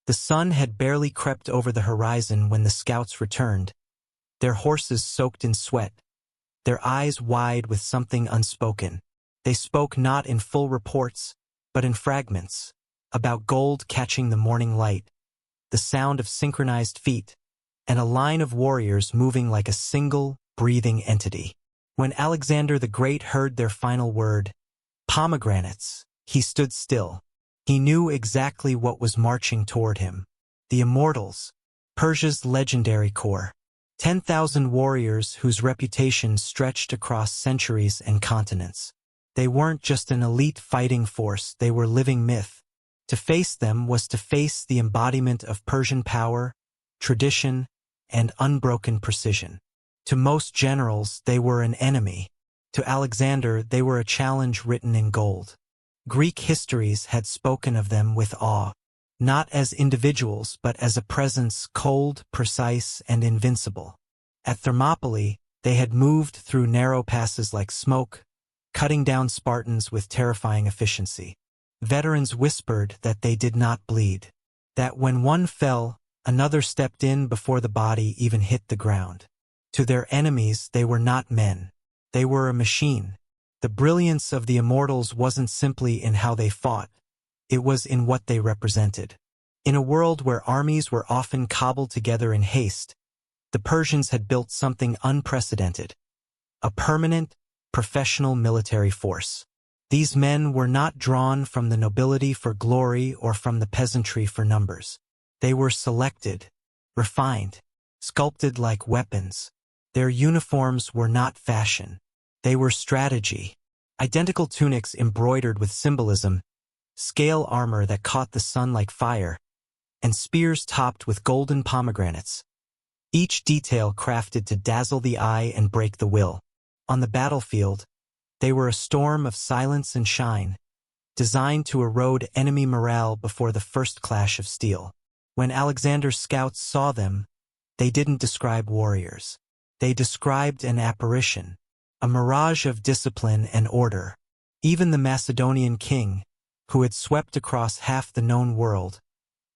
The sun had barely crept over the horizon when the scouts returned, their horses soaked in sweat, their eyes wide with something unspoken. They spoke not in full reports, but in fragments, about gold catching the morning light, the sound of synchronized feet, and a line of warriors moving like a single, breathing entity. When Alexander the Great heard their final word, pomegranates, he stood still. He knew exactly what was marching toward him. The Immortals, Persia's legendary corps. 10,000 warriors whose reputation stretched across centuries and continents. They weren't just an elite fighting force, they were living myth. To face them was to face the embodiment of Persian power, tradition, and unbroken precision. To most generals, they were an enemy. To Alexander, they were a challenge written in gold. Greek histories had spoken of them with awe, not as individuals but as a presence cold, precise, and invincible. At Thermopylae, they had moved through narrow passes like smoke, cutting down Spartans with terrifying efficiency. Veterans whispered that they did not bleed, that when one fell, another stepped in before the body even hit the ground. To their enemies, they were not men. They were a machine. The brilliance of the Immortals wasn't simply in how they fought, it was in what they represented. In a world where armies were often cobbled together in haste, the Persians had built something unprecedented, a permanent, professional military force. These men were not drawn from the nobility for glory or from the peasantry for numbers. They were selected, refined, sculpted like weapons. Their uniforms were not fashion. They were strategy. Identical tunics embroidered with symbolism, scale armor that caught the sun like fire, and spears topped with golden pomegranates. Each detail crafted to dazzle the eye and break the will. On the battlefield, they were a storm of silence and shine, designed to erode enemy morale before the first clash of steel. When Alexander's scouts saw them, they didn't describe warriors. They described an apparition, a mirage of discipline and order. Even the Macedonian king, who had swept across half the known world,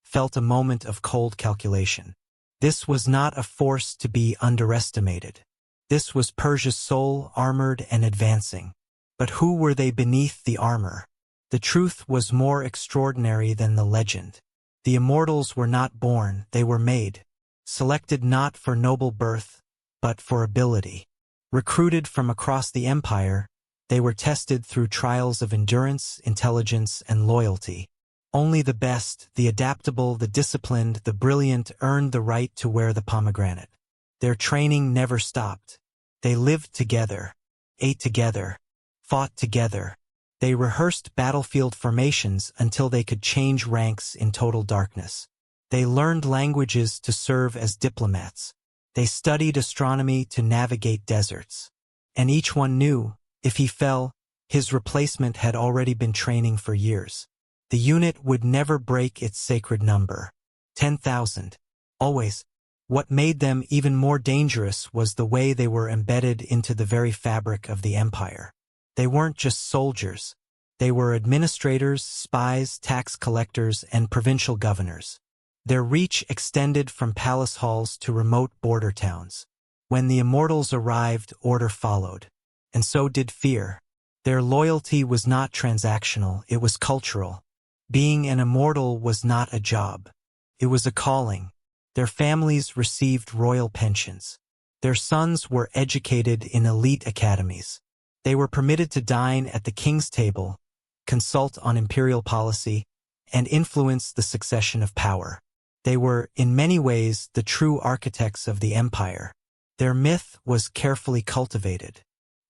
felt a moment of cold calculation. This was not a force to be underestimated. This was Persia's soul, armored and advancing. But who were they beneath the armor? The truth was more extraordinary than the legend. The Immortals were not born, they were made. Selected not for noble birth, but for ability. Recruited from across the empire, they were tested through trials of endurance, intelligence, and loyalty. Only the best, the adaptable, the disciplined, the brilliant earned the right to wear the pomegranate. Their training never stopped. They lived together, ate together, fought together. They rehearsed battlefield formations until they could change ranks in total darkness. They learned languages to serve as diplomats. They studied astronomy to navigate deserts. And each one knew, if he fell, his replacement had already been training for years. The unit would never break its sacred number. 10,000. Always. What made them even more dangerous was the way they were embedded into the very fabric of the empire. They weren't just soldiers. They were administrators, spies, tax collectors, and provincial governors. Their reach extended from palace halls to remote border towns. When the Immortals arrived, order followed. And so did fear. Their loyalty was not transactional, it was cultural. Being an immortal was not a job. It was a calling. Their families received royal pensions. Their sons were educated in elite academies. They were permitted to dine at the king's table, consult on imperial policy, and influence the succession of power. They were, in many ways, the true architects of the empire. Their myth was carefully cultivated.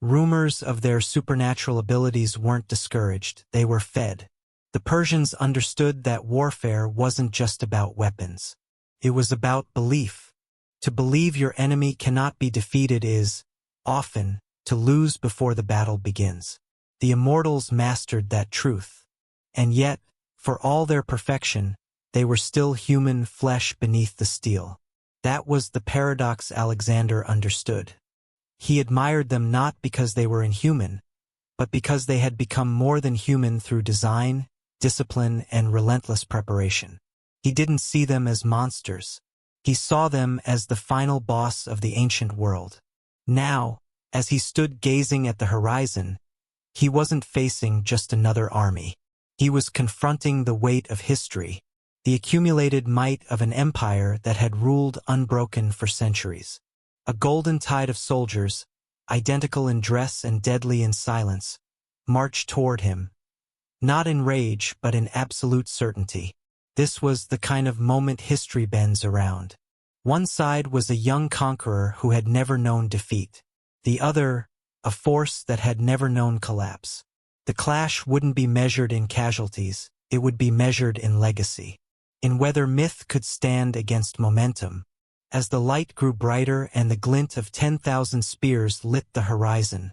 Rumors of their supernatural abilities weren't discouraged, they were fed. The Persians understood that warfare wasn't just about weapons. It was about belief. To believe your enemy cannot be defeated is, often, to lose before the battle begins. The Immortals mastered that truth. And yet, for all their perfection, they were still human flesh beneath the steel. That was the paradox Alexander understood. He admired them not because they were inhuman, but because they had become more than human through design, discipline, and relentless preparation. He didn't see them as monsters. He saw them as the final boss of the ancient world. Now, as he stood gazing at the horizon, he wasn't facing just another army. He was confronting the weight of history, the accumulated might of an empire that had ruled unbroken for centuries. A golden tide of soldiers, identical in dress and deadly in silence, marched toward him, not in rage but in absolute certainty. This was the kind of moment history bends around. One side was a young conqueror who had never known defeat. The other, a force that had never known collapse. The clash wouldn't be measured in casualties, it would be measured in legacy. In whether myth could stand against momentum. As the light grew brighter and the glint of 10,000 spears lit the horizon,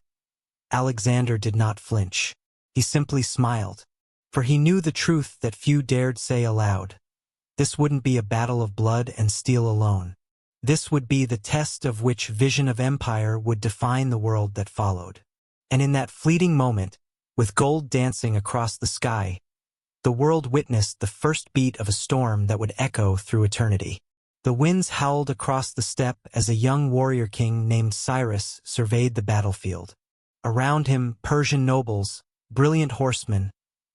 Alexander did not flinch. He simply smiled. For he knew the truth that few dared say aloud. This wouldn't be a battle of blood and steel alone. This would be the test of which vision of empire would define the world that followed. And in that fleeting moment, with gold dancing across the sky, the world witnessed the first beat of a storm that would echo through eternity. The winds howled across the steppe as a young warrior king named Cyrus surveyed the battlefield. Around him, Persian nobles, brilliant horsemen,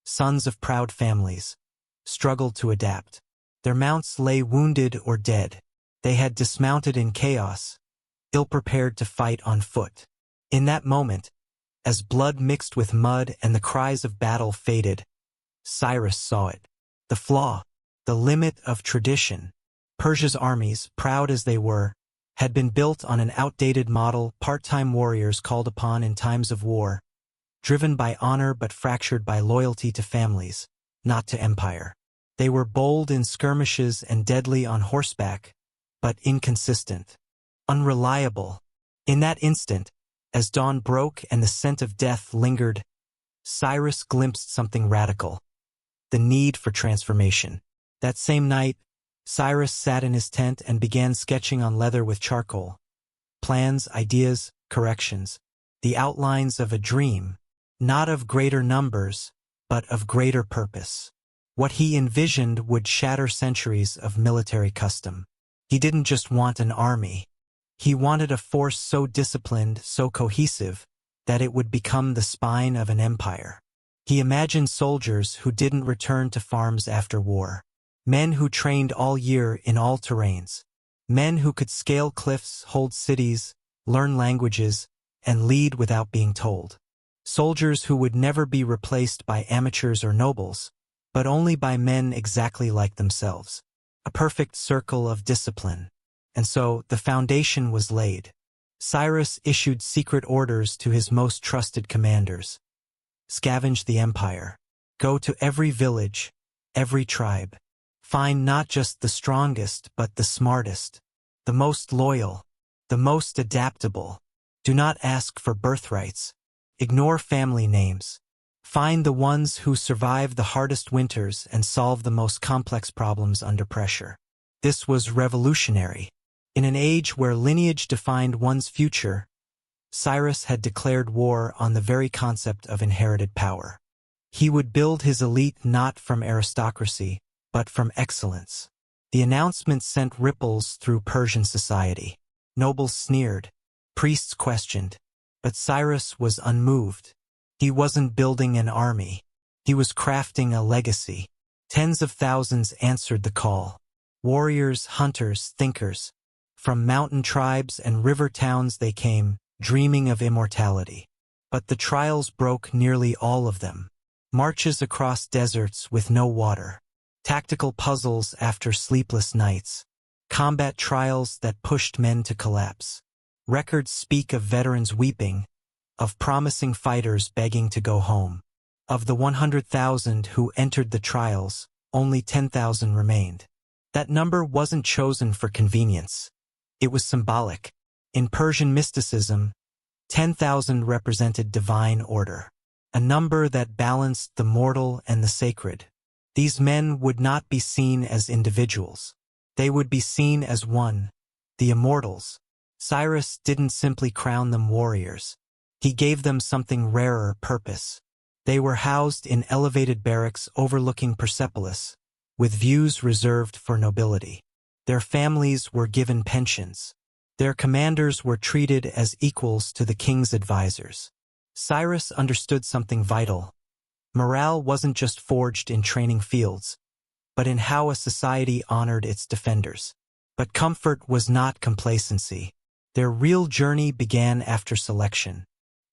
sons of proud families, struggled to adapt. Their mounts lay wounded or dead. They had dismounted in chaos, ill-prepared to fight on foot. In that moment, as blood mixed with mud and the cries of battle faded, Cyrus saw it. The flaw, the limit of tradition. Persia's armies, proud as they were, had been built on an outdated model, part-time warriors called upon in times of war, driven by honor but fractured by loyalty to families, not to empire. They were bold in skirmishes and deadly on horseback, but inconsistent, unreliable. In that instant, as dawn broke and the scent of death lingered, Cyrus glimpsed something radical. The need for transformation. That same night, Cyrus sat in his tent and began sketching on leather with charcoal. Plans, ideas, corrections. The outlines of a dream, not of greater numbers, but of greater purpose. What he envisioned would shatter centuries of military custom. He didn't just want an army. He wanted a force so disciplined, so cohesive, that it would become the spine of an empire. He imagined soldiers who didn't return to farms after war. Men who trained all year in all terrains. Men who could scale cliffs, hold cities, learn languages, and lead without being told. Soldiers who would never be replaced by amateurs or nobles, but only by men exactly like themselves. A perfect circle of discipline. And so, the foundation was laid. Cyrus issued secret orders to his most trusted commanders. Scavenge the empire. Go to every village, every tribe. Find not just the strongest but the smartest, the most loyal, the most adaptable. Do not ask for birthrights. Ignore family names. Find the ones who survive the hardest winters and solve the most complex problems under pressure. This was revolutionary. In an age where lineage defined one's future, Cyrus had declared war on the very concept of inherited power. He would build his elite not from aristocracy, but from excellence. The announcement sent ripples through Persian society. Nobles sneered, priests questioned, but Cyrus was unmoved. He wasn't building an army. He was crafting a legacy. Tens of thousands answered the call. Warriors, hunters, thinkers. From mountain tribes and river towns they came, dreaming of immortality. But the trials broke nearly all of them. Marches across deserts with no water. Tactical puzzles after sleepless nights. Combat trials that pushed men to collapse. Records speak of veterans weeping, of promising fighters begging to go home. Of the 100,000 who entered the trials, only 10,000 remained. That number wasn't chosen for convenience. It was symbolic. In Persian mysticism, 10,000 represented divine order, a number that balanced the mortal and the sacred. These men would not be seen as individuals. They would be seen as one, the Immortals. Cyrus didn't simply crown them warriors. He gave them something rarer, purpose. They were housed in elevated barracks overlooking Persepolis, with views reserved for nobility. Their families were given pensions. Their commanders were treated as equals to the king's advisors. Cyrus understood something vital. Morale wasn't just forged in training fields, but in how a society honored its defenders. But comfort was not complacency. Their real journey began after selection.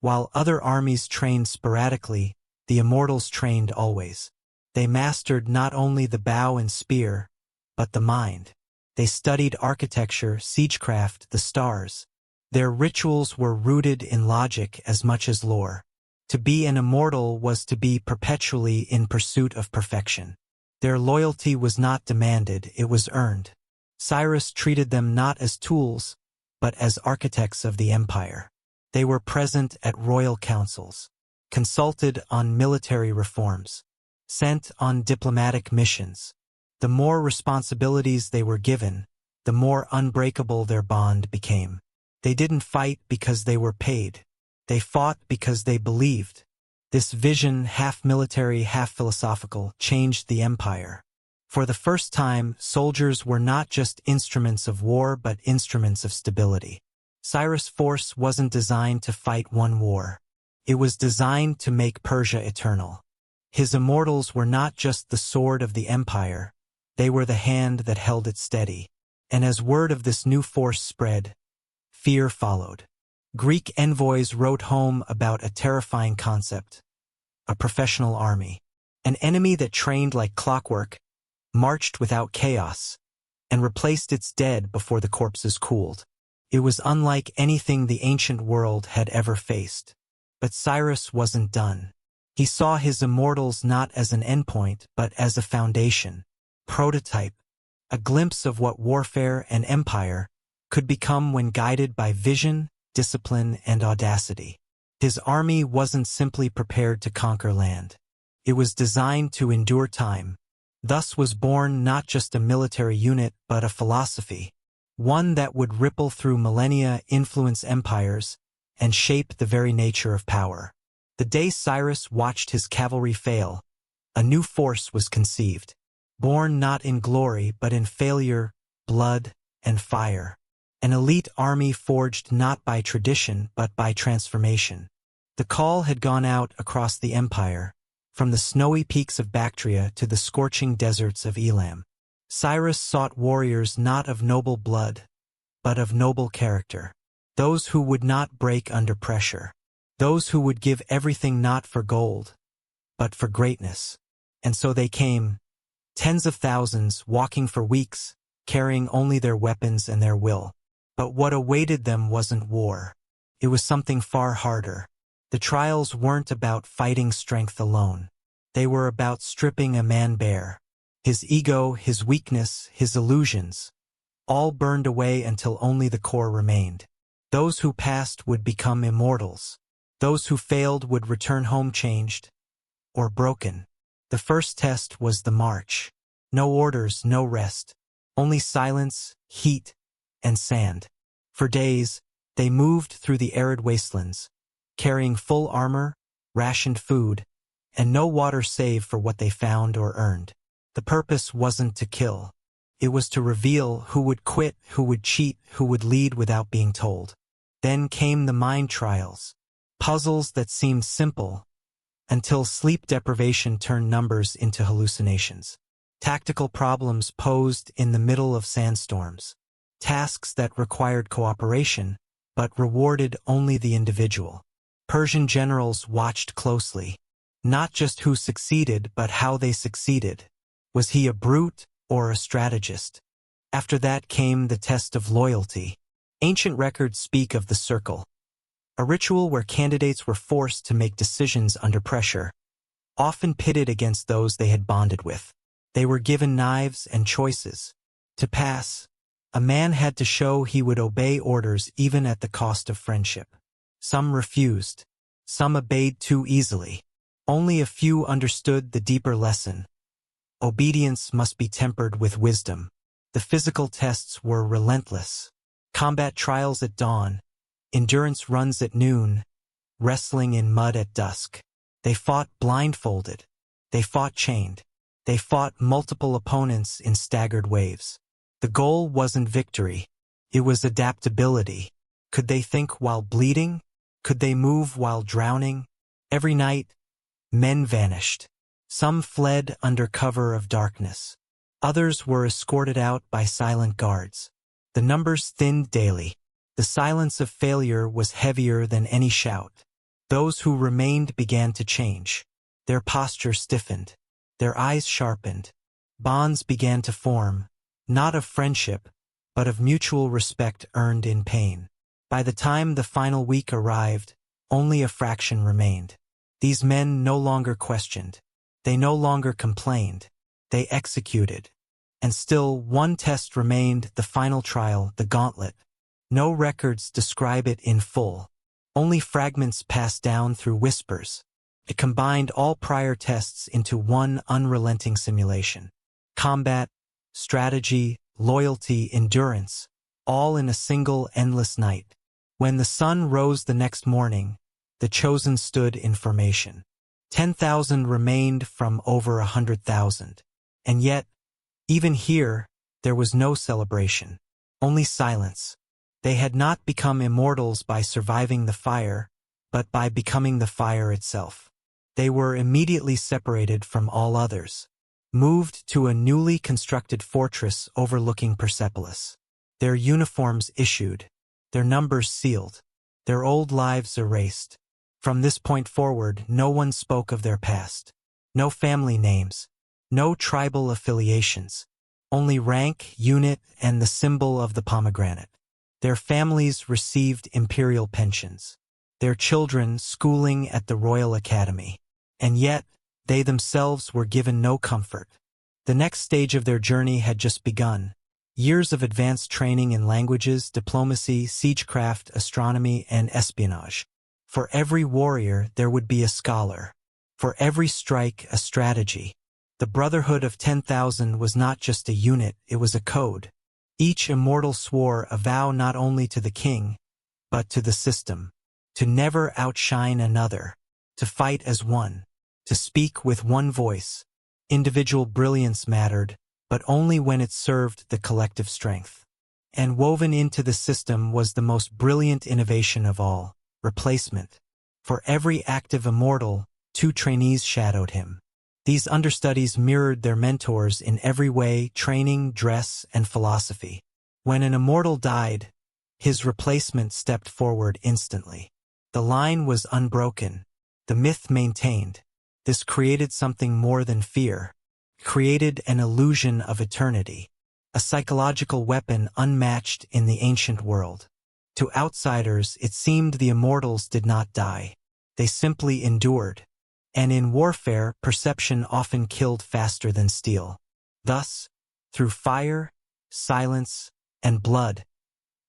While other armies trained sporadically, the Immortals trained always. They mastered not only the bow and spear, but the mind. They studied architecture, siegecraft, the stars. Their rituals were rooted in logic as much as lore. To be an immortal was to be perpetually in pursuit of perfection. Their loyalty was not demanded, it was earned. Cyrus treated them not as tools, but as architects of the empire. They were present at royal councils, consulted on military reforms, sent on diplomatic missions. The more responsibilities they were given, the more unbreakable their bond became. They didn't fight because they were paid. They fought because they believed. This vision, half military, half philosophical, changed the empire. For the first time, soldiers were not just instruments of war but instruments of stability. Cyrus' force wasn't designed to fight one war. It was designed to make Persia eternal. His immortals were not just the sword of the empire, they were the hand that held it steady. And as word of this new force spread, fear followed. Greek envoys wrote home about a terrifying concept: a professional army. An enemy that trained like clockwork, marched without chaos, and replaced its dead before the corpses cooled. It was unlike anything the ancient world had ever faced. But Cyrus wasn't done. He saw his immortals not as an endpoint, but as a foundation, prototype, a glimpse of what warfare and empire could become when guided by vision, discipline, and audacity. His army wasn't simply prepared to conquer land. It was designed to endure time. Thus was born not just a military unit, but a philosophy, one that would ripple through millennia, influence empires, and shape the very nature of power. The day Cyrus watched his cavalry fail, a new force was conceived, born not in glory but in failure, blood, and fire. An elite army forged not by tradition but by transformation. The call had gone out across the empire, from the snowy peaks of Bactria to the scorching deserts of Elam. Cyrus sought warriors not of noble blood, but of noble character. Those who would not break under pressure. Those who would give everything not for gold, but for greatness. And so they came, tens of thousands, walking for weeks, carrying only their weapons and their will. But what awaited them wasn't war. It was something far harder. The trials weren't about fighting strength alone. They were about stripping a man bare. His ego, his weakness, his illusions, all burned away until only the core remained. Those who passed would become immortals. Those who failed would return home changed or broken. The first test was the march. No orders, no rest. Only silence, heat, and sand. For days, they moved through the arid wastelands, carrying full armor, rationed food, and no water save for what they found or earned. The purpose wasn't to kill. It was to reveal who would quit, who would cheat, who would lead without being told. Then came the mind trials, puzzles that seemed simple, until sleep deprivation turned numbers into hallucinations. Tactical problems posed in the middle of sandstorms. Tasks that required cooperation, but rewarded only the individual. Persian generals watched closely. Not just who succeeded, but how they succeeded. Was he a brute or a strategist? After that came the test of loyalty. Ancient records speak of the circle, a ritual where candidates were forced to make decisions under pressure, often pitted against those they had bonded with. They were given knives and choices. To pass, a man had to show he would obey orders even at the cost of friendship. Some refused. Some obeyed too easily. Only a few understood the deeper lesson. Obedience must be tempered with wisdom. The physical tests were relentless. Combat trials at dawn, endurance runs at noon, wrestling in mud at dusk. They fought blindfolded. They fought chained. They fought multiple opponents in staggered waves. The goal wasn't victory. It was adaptability. Could they think while bleeding? Could they move while drowning? Every night, men vanished. Some fled under cover of darkness. Others were escorted out by silent guards. The numbers thinned daily. The silence of failure was heavier than any shout. Those who remained began to change. Their posture stiffened. Their eyes sharpened. Bonds began to form, not of friendship, but of mutual respect earned in pain. By the time the final week arrived, only a fraction remained. These men no longer questioned. They no longer complained. They executed. And still, one test remained, the final trial, the gauntlet. No records describe it in full. Only fragments passed down through whispers. It combined all prior tests into one unrelenting simulation. Combat, strategy, loyalty, endurance, all in a single endless night. When the sun rose the next morning, the chosen stood in formation. 10,000 remained from over 100,000. And yet, even here, there was no celebration. Only silence. They had not become immortals by surviving the fire, but by becoming the fire itself. They were immediately separated from all others, moved to a newly constructed fortress overlooking Persepolis. Their uniforms issued, their numbers sealed, their old lives erased. From this point forward, no one spoke of their past. No family names, no tribal affiliations, only rank, unit, and the symbol of the pomegranate. Their families received imperial pensions, their children schooling at the Royal Academy. And yet, they themselves were given no comfort. The next stage of their journey had just begun. Years of advanced training in languages, diplomacy, siegecraft, astronomy, and espionage. For every warrior, there would be a scholar. For every strike, a strategy. The Brotherhood of 10,000 was not just a unit, it was a code. Each immortal swore a vow not only to the king, but to the system. To never outshine another. To fight as one. To speak with one voice. Individual brilliance mattered, but only when it served the collective strength. And woven into the system was the most brilliant innovation of all, replacement. For every active immortal, 2 trainees shadowed him. These understudies mirrored their mentors in every way, training, dress, and philosophy. When an immortal died, his replacement stepped forward instantly. The line was unbroken. The myth maintained. This created something more than fear. Created an illusion of eternity. A psychological weapon unmatched in the ancient world. To outsiders, it seemed the immortals did not die. They simply endured. And in warfare, perception often killed faster than steel. Thus, through fire, silence, and blood,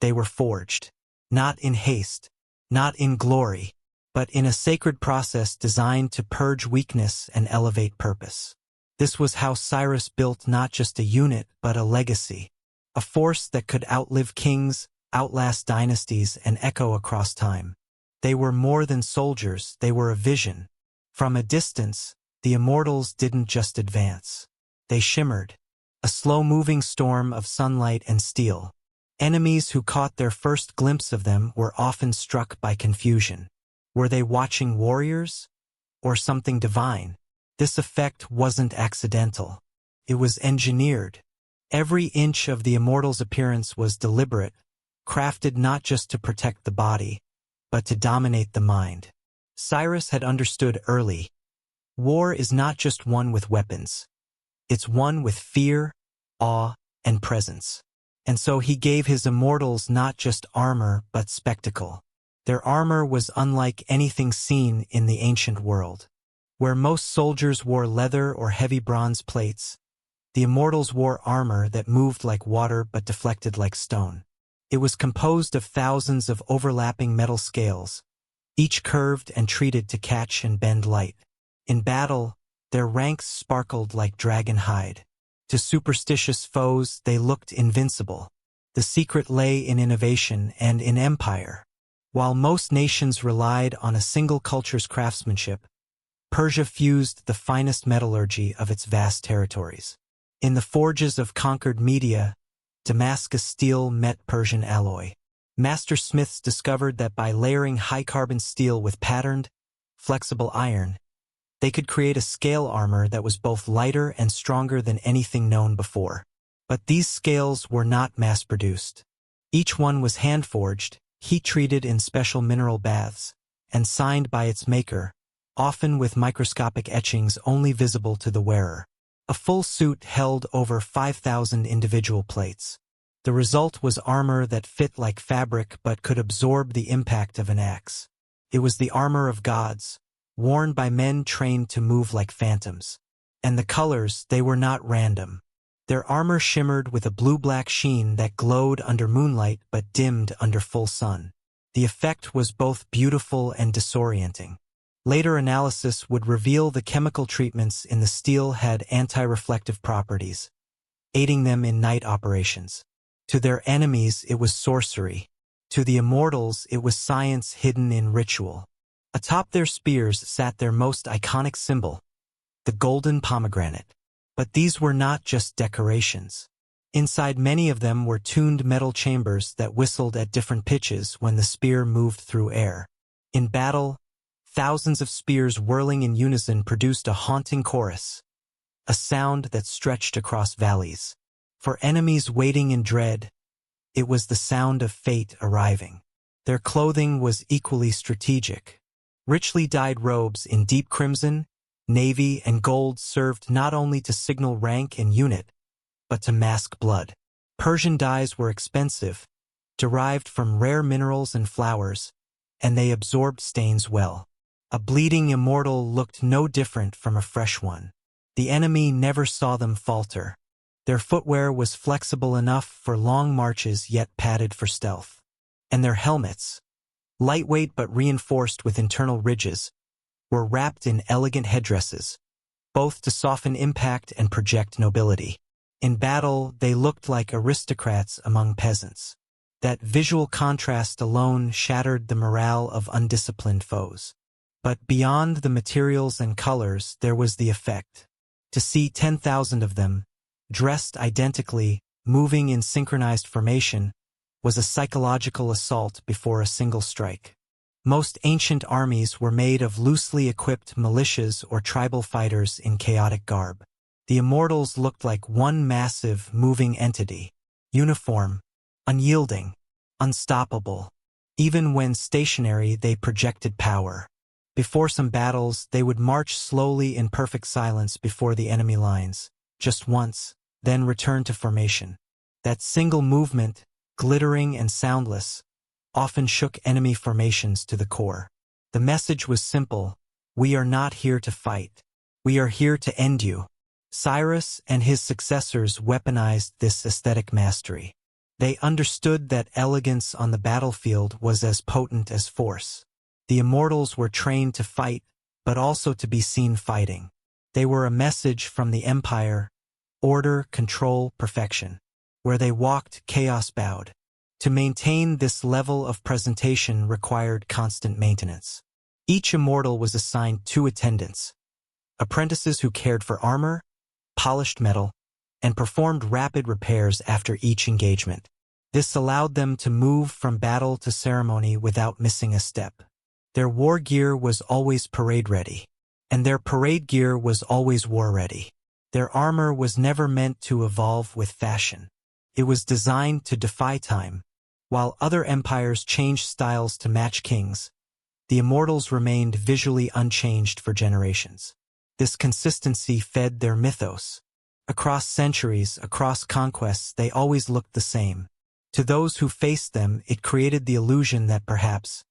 they were forged. Not in haste, not in glory, but in a sacred process designed to purge weakness and elevate purpose. This was how Cyrus built not just a unit, but a legacy. A force that could outlive kings, outlast dynasties, and echo across time. They were more than soldiers, they were a vision. From a distance, the immortals didn't just advance. They shimmered, a slow-moving storm of sunlight and steel. Enemies who caught their first glimpse of them were often struck by confusion. Were they watching warriors? Or something divine? This effect wasn't accidental. It was engineered. Every inch of the immortal's appearance was deliberate, crafted not just to protect the body, but to dominate the mind. Cyrus had understood early. War is not just won with weapons. It's won with fear, awe, and presence. And so he gave his immortals not just armor, but spectacle. Their armor was unlike anything seen in the ancient world. Where most soldiers wore leather or heavy bronze plates, the immortals wore armor that moved like water but deflected like stone. It was composed of thousands of overlapping metal scales, each curved and treated to catch and bend light. In battle, their ranks sparkled like dragon hide. To superstitious foes, they looked invincible. The secret lay in innovation and in empire. While most nations relied on a single culture's craftsmanship, Persia fused the finest metallurgy of its vast territories. In the forges of conquered Media, Damascus steel met Persian alloy. Master smiths discovered that by layering high-carbon steel with patterned, flexible iron, they could create a scale armor that was both lighter and stronger than anything known before. But these scales were not mass-produced. Each one was hand-forged, heat-treated in special mineral baths, and signed by its maker, often with microscopic etchings only visible to the wearer. A full suit held over 5,000 individual plates. The result was armor that fit like fabric but could absorb the impact of an axe. It was the armor of gods, worn by men trained to move like phantoms. And the colors, they were not random. Their armor shimmered with a blue-black sheen that glowed under moonlight but dimmed under full sun. The effect was both beautiful and disorienting. Later analysis would reveal the chemical treatments in the steel had anti-reflective properties, aiding them in night operations. To their enemies, it was sorcery. To the immortals, it was science hidden in ritual. Atop their spears sat their most iconic symbol, the golden pomegranate. But these were not just decorations. Inside many of them were tuned metal chambers that whistled at different pitches when the spear moved through air. In battle, thousands of spears whirling in unison produced a haunting chorus, a sound that stretched across valleys. For enemies waiting in dread, it was the sound of fate arriving. Their clothing was equally strategic. Richly dyed robes in deep crimson, navy, and gold served not only to signal rank and unit, but to mask blood. Persian dyes were expensive, derived from rare minerals and flowers, and they absorbed stains well. A bleeding immortal looked no different from a fresh one. The enemy never saw them falter. Their footwear was flexible enough for long marches yet padded for stealth. And their helmets, lightweight but reinforced with internal ridges, were wrapped in elegant headdresses, both to soften impact and project nobility. In battle, they looked like aristocrats among peasants. That visual contrast alone shattered the morale of undisciplined foes. But beyond the materials and colors, there was the effect. To see 10,000 of them, dressed identically, moving in synchronized formation, was a psychological assault before a single strike. Most ancient armies were made of loosely equipped militias or tribal fighters in chaotic garb. The immortals looked like one massive, moving entity, uniform, unyielding, unstoppable. Even when stationary, they projected power. Before some battles, they would march slowly in perfect silence before the enemy lines, just once, then return to formation. That single movement, glittering and soundless, often shook enemy formations to the core. The message was simple: we are not here to fight. We are here to end you. Cyrus and his successors weaponized this aesthetic mastery. They understood that elegance on the battlefield was as potent as force. The immortals were trained to fight, but also to be seen fighting. They were a message from the empire: order, control, perfection. Where they walked, chaos bowed. To maintain this level of presentation required constant maintenance. Each immortal was assigned 2 attendants, apprentices who cared for armor, polished metal, and performed rapid repairs after each engagement. This allowed them to move from battle to ceremony without missing a step. Their war gear was always parade-ready, and their parade gear was always war-ready. Their armor was never meant to evolve with fashion. It was designed to defy time. While other empires changed styles to match kings, the immortals remained visually unchanged for generations. This consistency fed their mythos. Across centuries, across conquests, they always looked the same. To those who faced them, it created the illusion that perhaps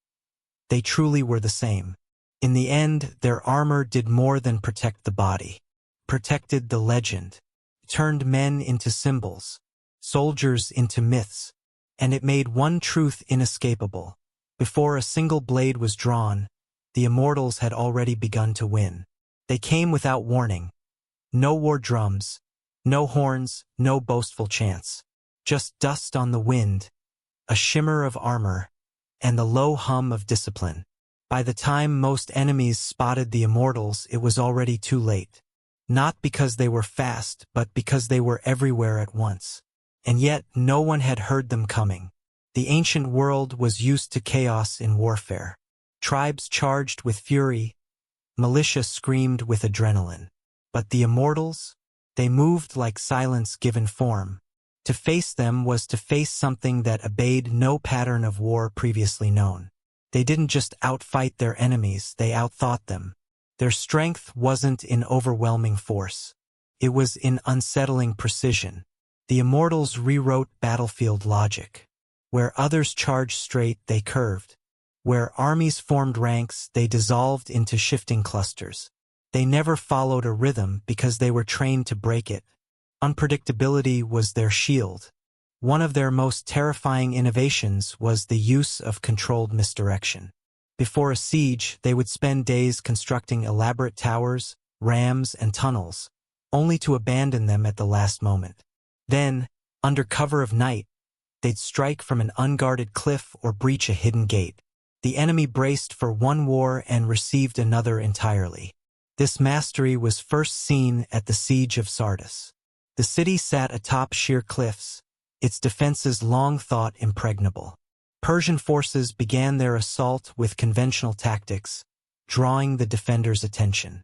they truly were the same. In the end, their armor did more than protect the body. Protected the legend. Turned men into symbols, soldiers into myths. And it made one truth inescapable. Before a single blade was drawn, the immortals had already begun to win. They came without warning. No war drums, no horns, no boastful chants. Just dust on the wind, a shimmer of armor, and the low hum of discipline. By the time most enemies spotted the Immortals, it was already too late. Not because they were fast, but because they were everywhere at once. And yet, no one had heard them coming. The ancient world was used to chaos in warfare. Tribes charged with fury, militia screamed with adrenaline. But the Immortals? They moved like silence given form. To face them was to face something that obeyed no pattern of war previously known. They didn't just outfight their enemies, they outthought them. Their strength wasn't in overwhelming force. It was in unsettling precision. The Immortals rewrote battlefield logic. Where others charged straight, they curved. Where armies formed ranks, they dissolved into shifting clusters. They never followed a rhythm because they were trained to break it. Unpredictability was their shield. One of their most terrifying innovations was the use of controlled misdirection. Before a siege, they would spend days constructing elaborate towers, rams, and tunnels, only to abandon them at the last moment. Then, under cover of night, they'd strike from an unguarded cliff or breach a hidden gate. The enemy braced for one war and received another entirely. This mastery was first seen at the Siege of Sardis. The city sat atop sheer cliffs, its defenses long thought impregnable. Persian forces began their assault with conventional tactics, drawing the defenders' attention.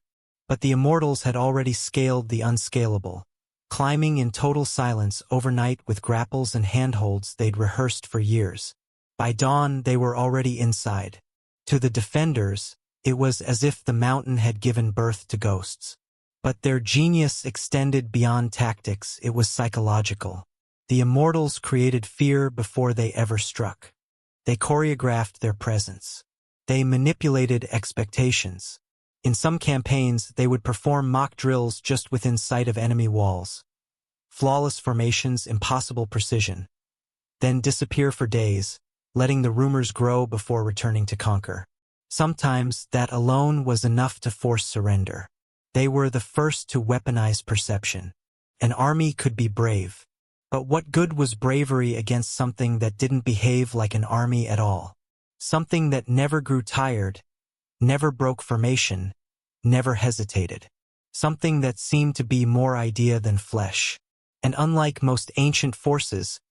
But the Immortals had already scaled the unscalable, climbing in total silence overnight with grapples and handholds they'd rehearsed for years. By dawn, they were already inside. To the defenders, it was as if the mountain had given birth to ghosts. But their genius extended beyond tactics, it was psychological. The Immortals created fear before they ever struck. They choreographed their presence. They manipulated expectations. In some campaigns, they would perform mock drills just within sight of enemy walls. Flawless formations, impossible precision. Then disappear for days, letting the rumors grow before returning to conquer. Sometimes that alone was enough to force surrender. They were the first to weaponize perception. An army could be brave. But what good was bravery against something that didn't behave like an army at all? Something that never grew tired, never broke formation, never hesitated. Something that seemed to be more idea than flesh. And unlike most ancient forces,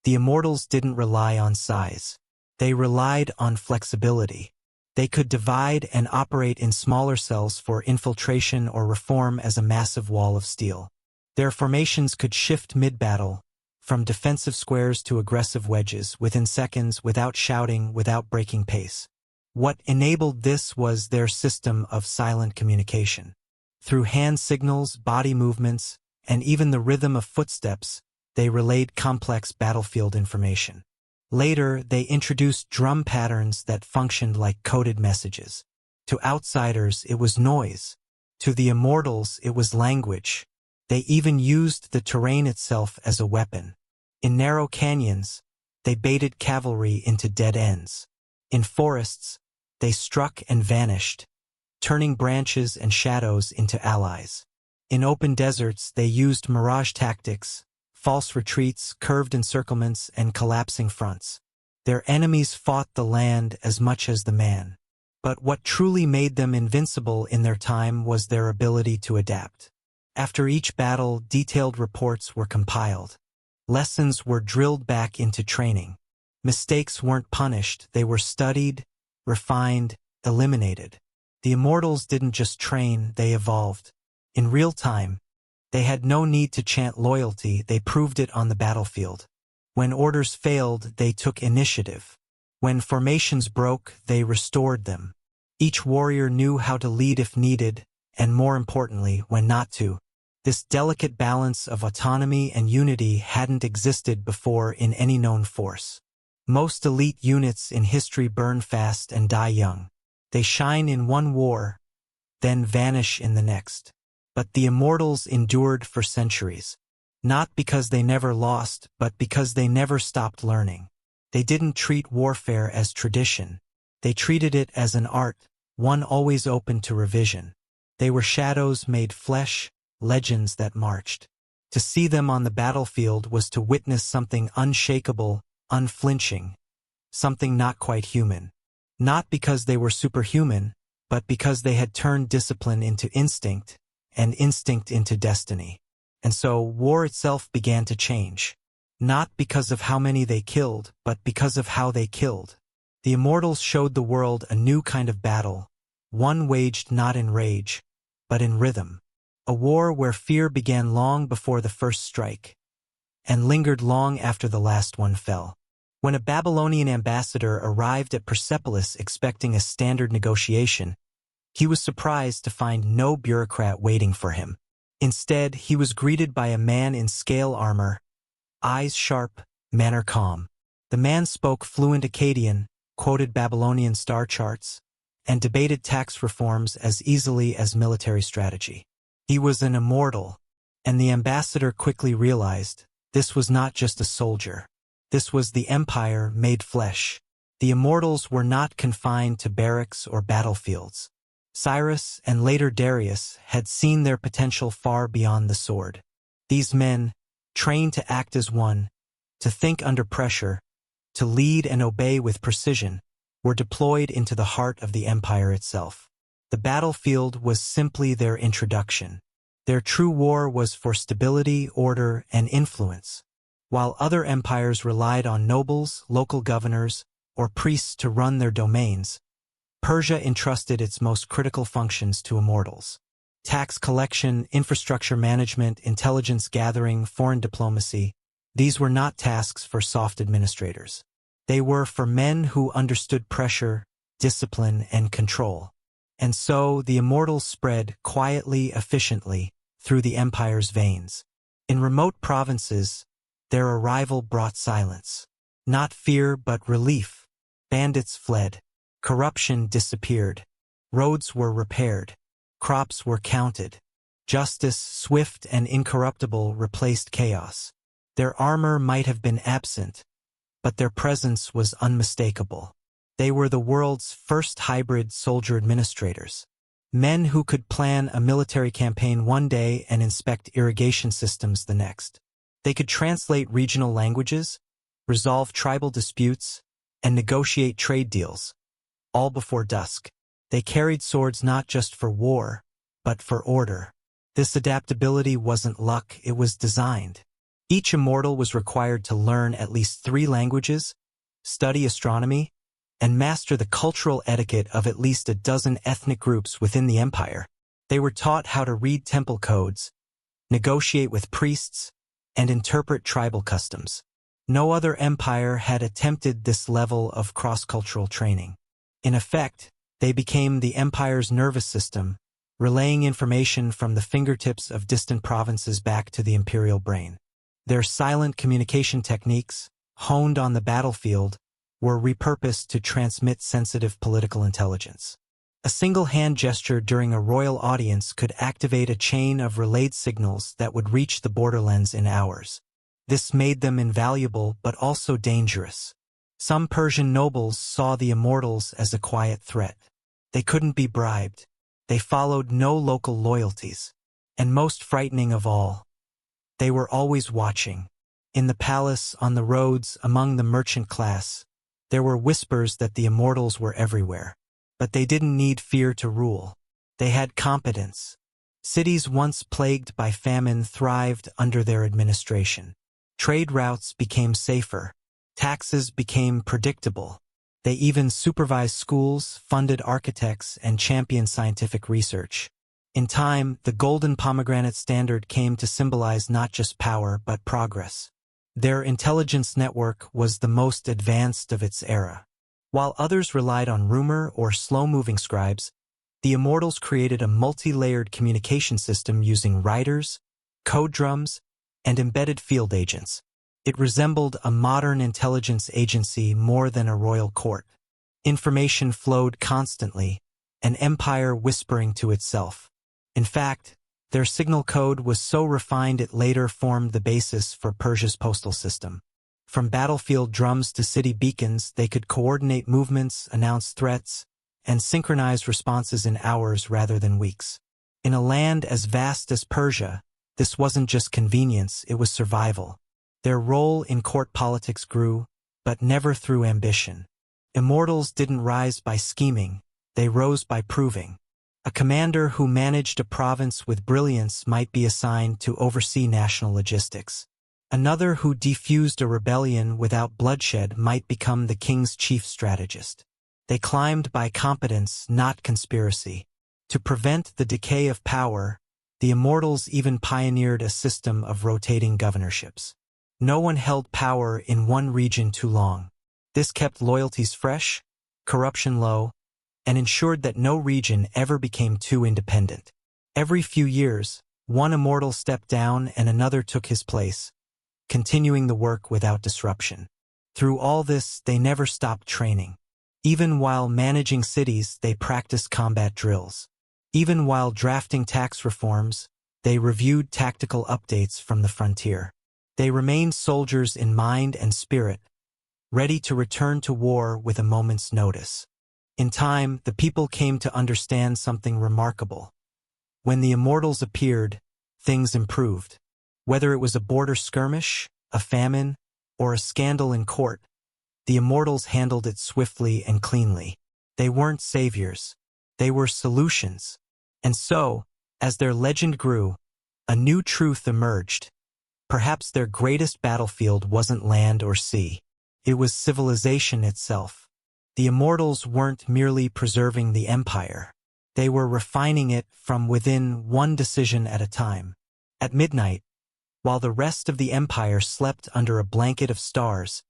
the Immortals didn't rely on size. They relied on flexibility. They could divide and operate in smaller cells for infiltration or reform as a massive wall of steel. Their formations could shift mid-battle, from defensive squares to aggressive wedges, within seconds, without shouting, without breaking pace. What enabled this was their system of silent communication. Through hand signals, body movements, and even the rhythm of footsteps, they relayed complex battlefield information. Later, they introduced drum patterns that functioned like coded messages. To outsiders, it was noise. To the Immortals, it was language. They even used the terrain itself as a weapon. In narrow canyons, they baited cavalry into dead ends. In forests, they struck and vanished, turning branches and shadows into allies. In open deserts, they used mirage tactics, false retreats, curved encirclements, and collapsing fronts. Their enemies fought the land as much as the man. But what truly made them invincible in their time was their ability to adapt. After each battle, detailed reports were compiled. Lessons were drilled back into training. Mistakes weren't punished, they were studied, refined, eliminated. The Immortals didn't just train, they evolved. In real time, they had no need to chant loyalty, they proved it on the battlefield. When orders failed, they took initiative. When formations broke, they restored them. Each warrior knew how to lead if needed, and more importantly, when not to. This delicate balance of autonomy and unity hadn't existed before in any known force. Most elite units in history burn fast and die young. They shine in one war, then vanish in the next. But the Immortals endured for centuries. Not because they never lost, but because they never stopped learning. They didn't treat warfare as tradition. They treated it as an art, one always open to revision. They were shadows made flesh, legends that marched. To see them on the battlefield was to witness something unshakable, unflinching, something not quite human. not because they were superhuman, but because they had turned discipline into instinct, and instinct into destiny. And so war itself began to change. Not because of how many they killed, but because of how they killed. The Immortals showed the world a new kind of battle, one waged not in rage, but in rhythm. A war where fear began long before the first strike, and lingered long after the last one fell. When a Babylonian ambassador arrived at Persepolis expecting a standard negotiation, he was surprised to find no bureaucrat waiting for him. Instead, he was greeted by a man in scale armor, eyes sharp, manner calm. The man spoke fluent Akkadian, quoted Babylonian star charts, and debated tax reforms as easily as military strategy. He was an immortal, and the ambassador quickly realized this was not just a soldier. This was the empire made flesh. The Immortals were not confined to barracks or battlefields. Cyrus and later Darius had seen their potential far beyond the sword. These men, trained to act as one, to think under pressure, to lead and obey with precision, were deployed into the heart of the empire itself. The battlefield was simply their introduction. Their true war was for stability, order, and influence. While other empires relied on nobles, local governors, or priests to run their domains, Persia entrusted its most critical functions to Immortals. Tax collection, infrastructure management, intelligence gathering, foreign diplomacy, these were not tasks for soft administrators. They were for men who understood pressure, discipline, and control. And so the Immortals spread quietly, efficiently, through the empire's veins. In remote provinces, their arrival brought silence. Not fear, but relief. Bandits fled. Corruption disappeared. Roads were repaired. Crops were counted. Justice, swift and incorruptible, replaced chaos. Their armor might have been absent, but their presence was unmistakable. They were the world's first hybrid soldier administrators. Men who could plan a military campaign one day and inspect irrigation systems the next. They could translate regional languages, resolve tribal disputes, and negotiate trade deals, all before dusk. They carried swords not just for war, but for order. This adaptability wasn't luck, it was designed. Each immortal was required to learn at least 3 languages, study astronomy, and master the cultural etiquette of at least a dozen ethnic groups within the empire. They were taught how to read temple codes, negotiate with priests, and interpret tribal customs. No other empire had attempted this level of cross-cultural training. In effect, they became the empire's nervous system, relaying information from the fingertips of distant provinces back to the imperial brain. Their silent communication techniques, honed on the battlefield, were repurposed to transmit sensitive political intelligence. A single hand gesture during a royal audience could activate a chain of relayed signals that would reach the borderlands in hours. This made them invaluable but also dangerous. Some Persian nobles saw the Immortals as a quiet threat. They couldn't be bribed. They followed no local loyalties. And most frightening of all, they were always watching. In the palace, on the roads, among the merchant class, there were whispers that the Immortals were everywhere. But they didn't need fear to rule. They had competence. Cities once plagued by famine thrived under their administration. Trade routes became safer. Taxes became predictable. They even supervised schools, funded architects, and championed scientific research. In time, the golden pomegranate standard came to symbolize not just power but progress. Their intelligence network was the most advanced of its era. While others relied on rumor or slow-moving scribes, the Immortals created a multi-layered communication system using writers, code drums, and embedded field agents. It resembled a modern intelligence agency more than a royal court. Information flowed constantly, an empire whispering to itself. In fact, their signal code was so refined it later formed the basis for Persia's postal system. From battlefield drums to city beacons, they could coordinate movements, announce threats, and synchronize responses in hours rather than weeks. In a land as vast as Persia, this wasn't just convenience, it was survival. Their role in court politics grew, but never through ambition. Immortals didn't rise by scheming, they rose by proving. A commander who managed a province with brilliance might be assigned to oversee national logistics. Another who defused a rebellion without bloodshed might become the king's chief strategist. They climbed by competence, not conspiracy. To prevent the decay of power, the Immortals even pioneered a system of rotating governorships. No one held power in one region too long. This kept loyalties fresh, corruption low, and ensured that no region ever became too independent. Every few years, one immortal stepped down and another took his place, continuing the work without disruption. Through all this, they never stopped training. Even while managing cities, they practiced combat drills. Even while drafting tax reforms, they reviewed tactical updates from the frontier. They remained soldiers in mind and spirit, ready to return to war with a moment's notice. In time, the people came to understand something remarkable. When the Immortals appeared, things improved. Whether it was a border skirmish, a famine, or a scandal in court, the Immortals handled it swiftly and cleanly. They weren't saviors. They were solutions. And so, as their legend grew, a new truth emerged. Perhaps their greatest battlefield wasn't land or sea. It was civilization itself. The Immortals weren't merely preserving the empire. They were refining it from within, one decision at a time. At midnight, while the rest of the empire slept under a blanket of stars,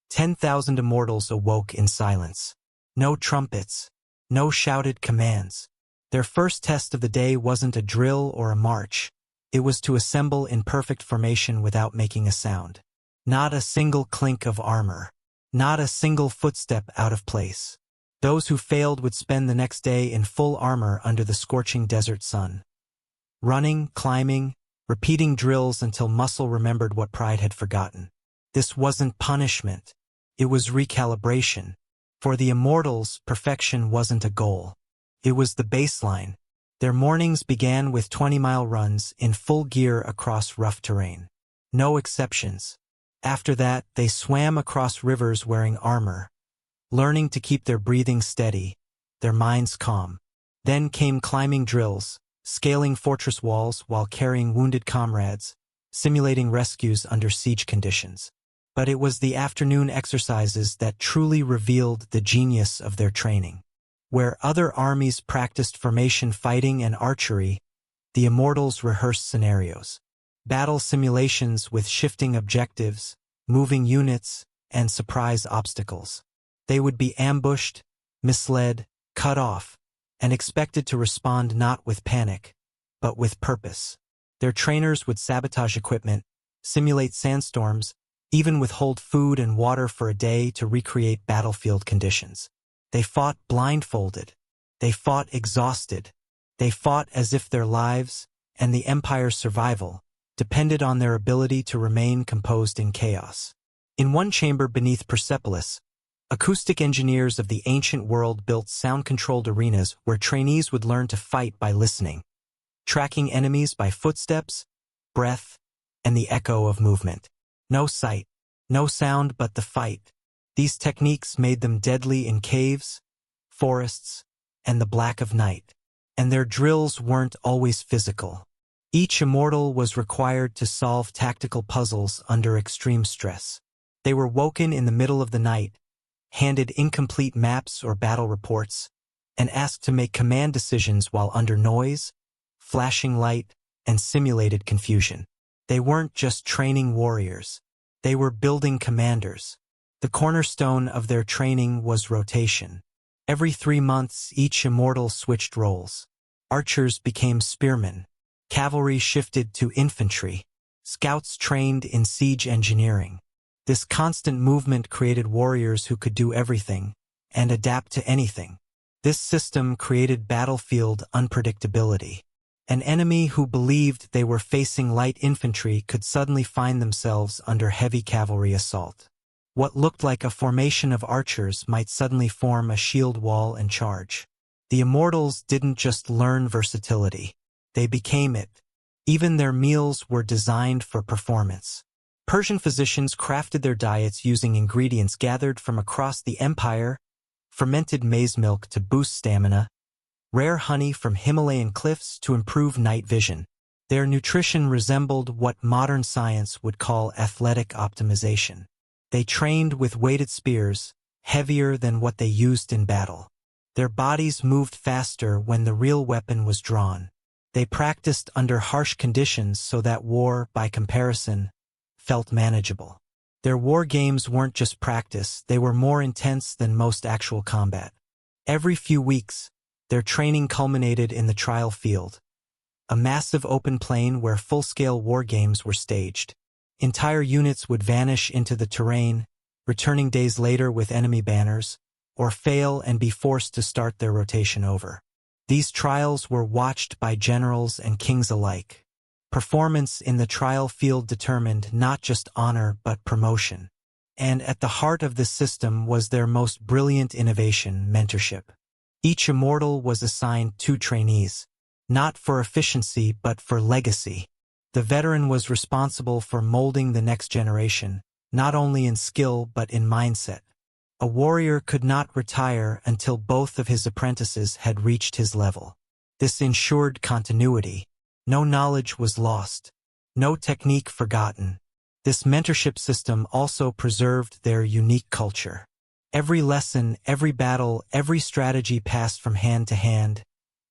10,000 Immortals awoke in silence. No trumpets, no shouted commands. Their first test of the day wasn't a drill or a march. It was to assemble in perfect formation without making a sound. Not a single clink of armor. Not a single footstep out of place. Those who failed would spend the next day in full armor under the scorching desert sun. Running, climbing, repeating drills until muscle remembered what pride had forgotten. This wasn't punishment. It was recalibration. For the Immortals, perfection wasn't a goal. It was the baseline. Their mornings began with 20-mile runs in full gear across rough terrain. No exceptions. After that, they swam across rivers wearing armor, learning to keep their breathing steady, their minds calm. Then came climbing drills, scaling fortress walls while carrying wounded comrades, simulating rescues under siege conditions. But it was the afternoon exercises that truly revealed the genius of their training. Where other armies practiced formation fighting and archery, the Immortals rehearsed scenarios. Battle simulations with shifting objectives, moving units, and surprise obstacles. They would be ambushed, misled, cut off, and expected to respond not with panic, but with purpose. Their trainers would sabotage equipment, simulate sandstorms, even withhold food and water for a day to recreate battlefield conditions. They fought blindfolded. They fought exhausted. They fought as if their lives, and the Empire's survival, depended on their ability to remain composed in chaos. In one chamber beneath Persepolis, acoustic engineers of the ancient world built sound-controlled arenas where trainees would learn to fight by listening, tracking enemies by footsteps, breath, and the echo of movement. No sight, no sound but the fight. These techniques made them deadly in caves, forests, and the black of night. And their drills weren't always physical. Each Immortal was required to solve tactical puzzles under extreme stress. They were woken in the middle of the night, handed incomplete maps or battle reports, and asked to make command decisions while under noise, flashing light, and simulated confusion. They weren't just training warriors. They were building commanders. The cornerstone of their training was rotation. Every 3 months, each Immortal switched roles. Archers became spearmen. Cavalry shifted to infantry. Scouts trained in siege engineering. This constant movement created warriors who could do everything and adapt to anything. This system created battlefield unpredictability. An enemy who believed they were facing light infantry could suddenly find themselves under heavy cavalry assault. What looked like a formation of archers might suddenly form a shield wall and charge. The Immortals didn't just learn versatility. They became it. Even their meals were designed for performance. Persian physicians crafted their diets using ingredients gathered from across the empire fermented maize milk to boost stamina, rare honey from Himalayan cliffs to improve night vision. Their nutrition resembled what modern science would call athletic optimization. They trained with weighted spears, heavier than what they used in battle. Their bodies moved faster when the real weapon was drawn. They practiced under harsh conditions so that war, by comparison, felt manageable. Their war games weren't just practice, they were more intense than most actual combat. Every few weeks, their training culminated in the trial field, a massive open plain where full-scale war games were staged. Entire units would vanish into the terrain, returning days later with enemy banners, or fail and be forced to start their rotation over. These trials were watched by generals and kings alike. Performance in the trial field determined not just honor but promotion. And at the heart of this system was their most brilliant innovation, mentorship. Each immortal was assigned 2 trainees, not for efficiency but for legacy. The veteran was responsible for molding the next generation, not only in skill but in mindset. A warrior could not retire until both of his apprentices had reached his level. This ensured continuity. No knowledge was lost, no technique forgotten. This mentorship system also preserved their unique culture. Every lesson, every battle, every strategy passed from hand to hand,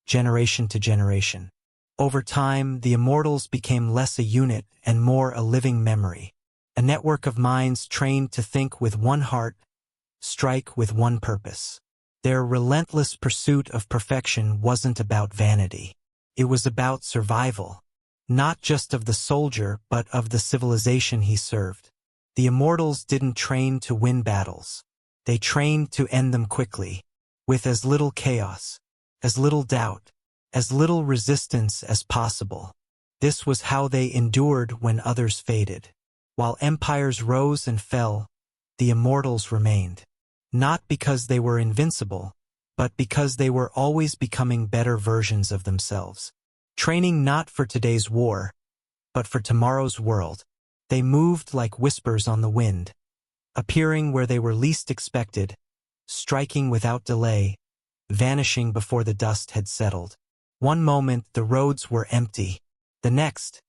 generation to generation. Over time, the Immortals became less a unit and more a living memory, a network of minds trained to think with one heart, strike with one purpose. Their relentless pursuit of perfection wasn't about vanity. It was about survival, not just of the soldier but of the civilization he served. The Immortals didn't train to win battles. They trained to end them quickly, with as little chaos, as little doubt, as little resistance as possible. This was how they endured when others faded. While empires rose and fell, the Immortals remained. Not because they were invincible, but because they were always becoming better versions of themselves. Training not for today's war, but for tomorrow's world. They moved like whispers on the wind, appearing where they were least expected, striking without delay, vanishing before the dust had settled. One moment the roads were empty. The next,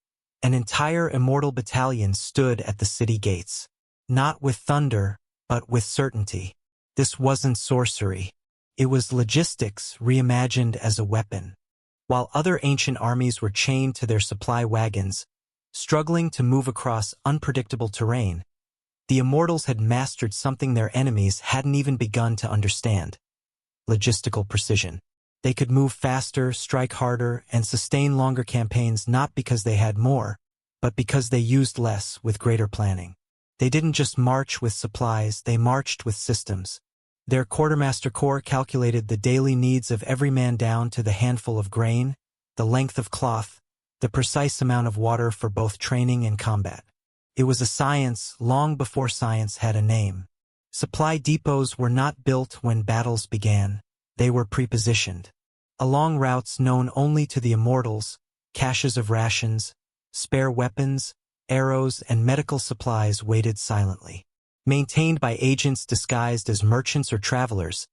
an entire immortal battalion stood at the city gates. Not with thunder, but with certainty. This wasn't sorcery. It was logistics reimagined as a weapon. While other ancient armies were chained to their supply wagons, struggling to move across unpredictable terrain, the Immortals had mastered something their enemies hadn't even begun to understand: logistical precision. They could move faster, strike harder, and sustain longer campaigns not because they had more, but because they used less with greater planning. They didn't just march with supplies, they marched with systems. Their quartermaster corps calculated the daily needs of every man down to the handful of grain, the length of cloth, the precise amount of water for both training and combat. It was a science long before science had a name. Supply depots were not built when battles began. They were prepositioned. Along routes known only to the Immortals, caches of rations, spare weapons, arrows, and medical supplies waited silently. Maintained by agents disguised as merchants or travelers,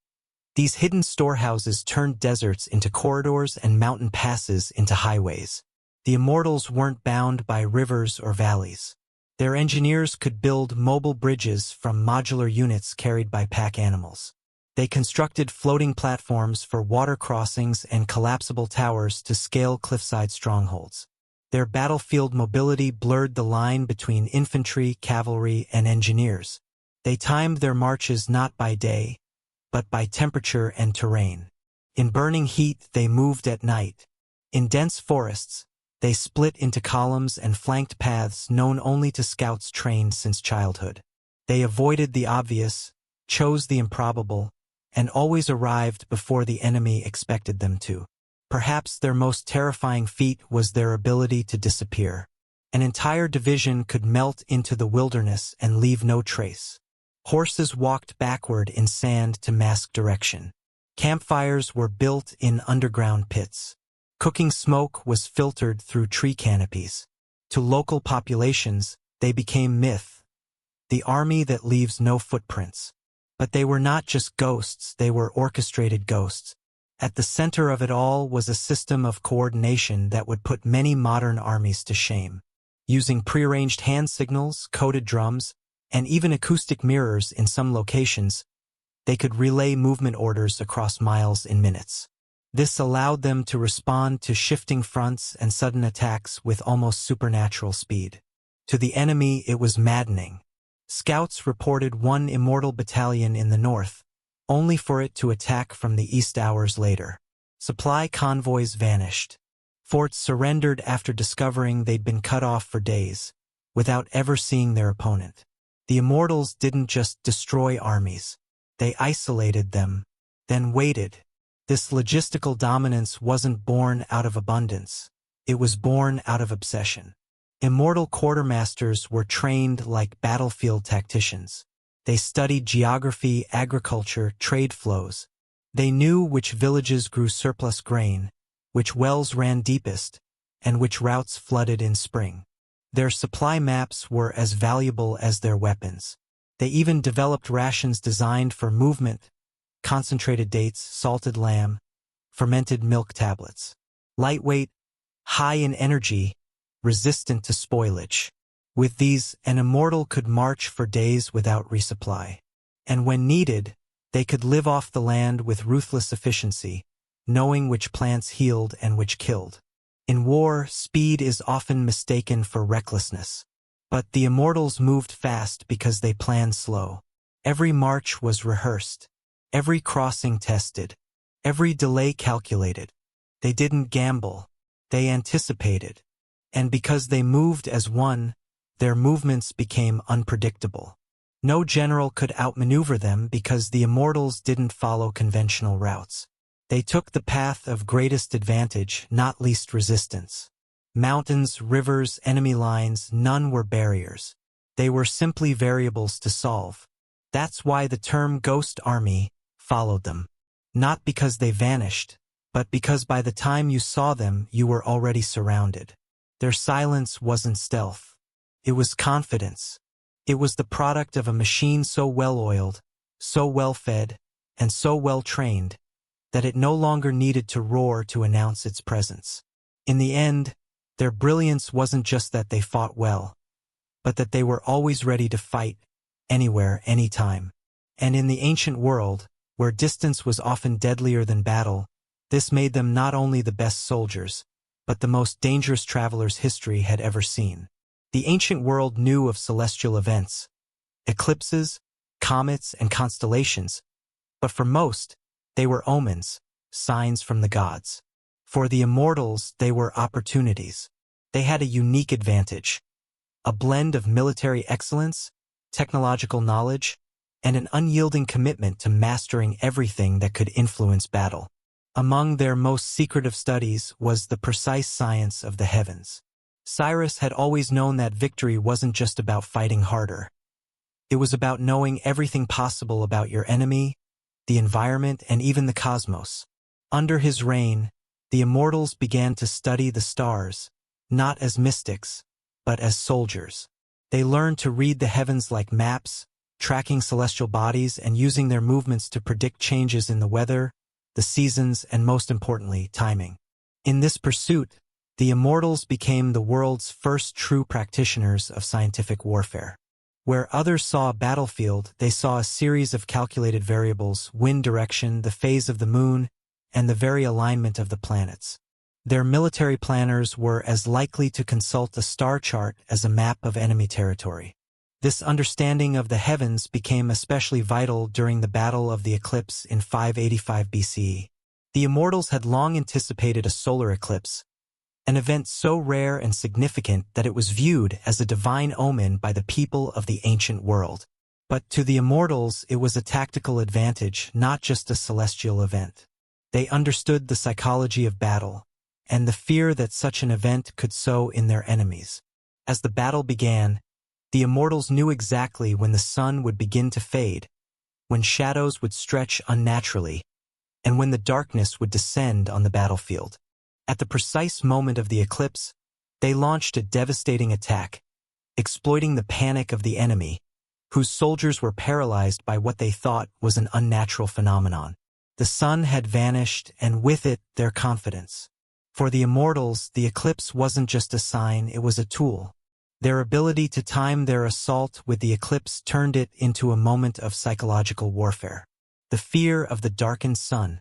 these hidden storehouses turned deserts into corridors and mountain passes into highways. The Immortals weren't bound by rivers or valleys. Their engineers could build mobile bridges from modular units carried by pack animals. They constructed floating platforms for water crossings and collapsible towers to scale cliffside strongholds. Their battlefield mobility blurred the line between infantry, cavalry, and engineers. They timed their marches not by day, but by temperature and terrain. In burning heat, they moved at night. In dense forests, they split into columns and flanked paths known only to scouts trained since childhood. They avoided the obvious, chose the improbable, and always arrived before the enemy expected them to. Perhaps their most terrifying feat was their ability to disappear. An entire division could melt into the wilderness and leave no trace. Horses walked backward in sand to mask direction. Campfires were built in underground pits. Cooking smoke was filtered through tree canopies. To local populations, they became myth, the army that leaves no footprints. But they were not just ghosts, they were orchestrated ghosts. At the center of it all was a system of coordination that would put many modern armies to shame. Using prearranged hand signals, coded drums, and even acoustic mirrors in some locations, they could relay movement orders across miles in minutes. This allowed them to respond to shifting fronts and sudden attacks with almost supernatural speed. To the enemy, it was maddening. Scouts reported one immortal battalion in the north, only for it to attack from the east hours later. Supply convoys vanished. Forts surrendered after discovering they'd been cut off for days, without ever seeing their opponent. The Immortals didn't just destroy armies. They isolated them, then waited. This logistical dominance wasn't born out of abundance. It was born out of obsession. Immortal quartermasters were trained like battlefield tacticians. They studied geography, agriculture, trade flows. They knew which villages grew surplus grain, which wells ran deepest, and which routes flooded in spring. Their supply maps were as valuable as their weapons. They even developed rations designed for movement, concentrated dates, salted lamb, fermented milk tablets. Lightweight, high in energy, resistant to spoilage. With these, an immortal could march for days without resupply. And when needed, they could live off the land with ruthless efficiency, knowing which plants healed and which killed. In war, speed is often mistaken for recklessness. But the Immortals moved fast because they planned slow. Every march was rehearsed, every crossing tested, every delay calculated. They didn't gamble, they anticipated. And because they moved as one, their movements became unpredictable. No general could outmaneuver them because the Immortals didn't follow conventional routes. They took the path of greatest advantage, not least resistance. Mountains, rivers, enemy lines, none were barriers. They were simply variables to solve. That's why the term Ghost Army followed them. Not because they vanished, but because by the time you saw them, you were already surrounded. Their silence wasn't stealth. It was confidence. It was the product of a machine so well-oiled, so well-fed, and so well-trained that it no longer needed to roar to announce its presence. In the end, their brilliance wasn't just that they fought well, but that they were always ready to fight, anywhere, anytime. And in the ancient world, where distance was often deadlier than battle, this made them not only the best soldiers, but the most dangerous travelers history had ever seen. The ancient world knew of celestial events, eclipses, comets, and constellations, but for most, they were omens, signs from the gods. For the Immortals, they were opportunities. They had a unique advantage, a blend of military excellence, technological knowledge, and an unyielding commitment to mastering everything that could influence battle. Among their most secretive studies was the precise science of the heavens. Cyrus had always known that victory wasn't just about fighting harder. It was about knowing everything possible about your enemy, the environment, and even the cosmos. Under his reign, the Immortals began to study the stars, not as mystics, but as soldiers. They learned to read the heavens like maps, tracking celestial bodies and using their movements to predict changes in the weather, the seasons, and most importantly, timing. In this pursuit, the Immortals became the world's first true practitioners of scientific warfare. Where others saw a battlefield, they saw a series of calculated variables: wind direction, the phase of the moon, and the very alignment of the planets. Their military planners were as likely to consult a star chart as a map of enemy territory. This understanding of the heavens became especially vital during the Battle of the Eclipse in 585 BCE. The Immortals had long anticipated a solar eclipse, an event so rare and significant that it was viewed as a divine omen by the people of the ancient world. But to the Immortals, it was a tactical advantage, not just a celestial event. They understood the psychology of battle, and the fear that such an event could sow in their enemies. As the battle began, the Immortals knew exactly when the sun would begin to fade, when shadows would stretch unnaturally, and when the darkness would descend on the battlefield. At the precise moment of the eclipse, they launched a devastating attack, exploiting the panic of the enemy, whose soldiers were paralyzed by what they thought was an unnatural phenomenon. The sun had vanished, and with it, their confidence. For the Immortals, the eclipse wasn't just a sign, it was a tool. Their ability to time their assault with the eclipse turned it into a moment of psychological warfare. The fear of the darkened sun,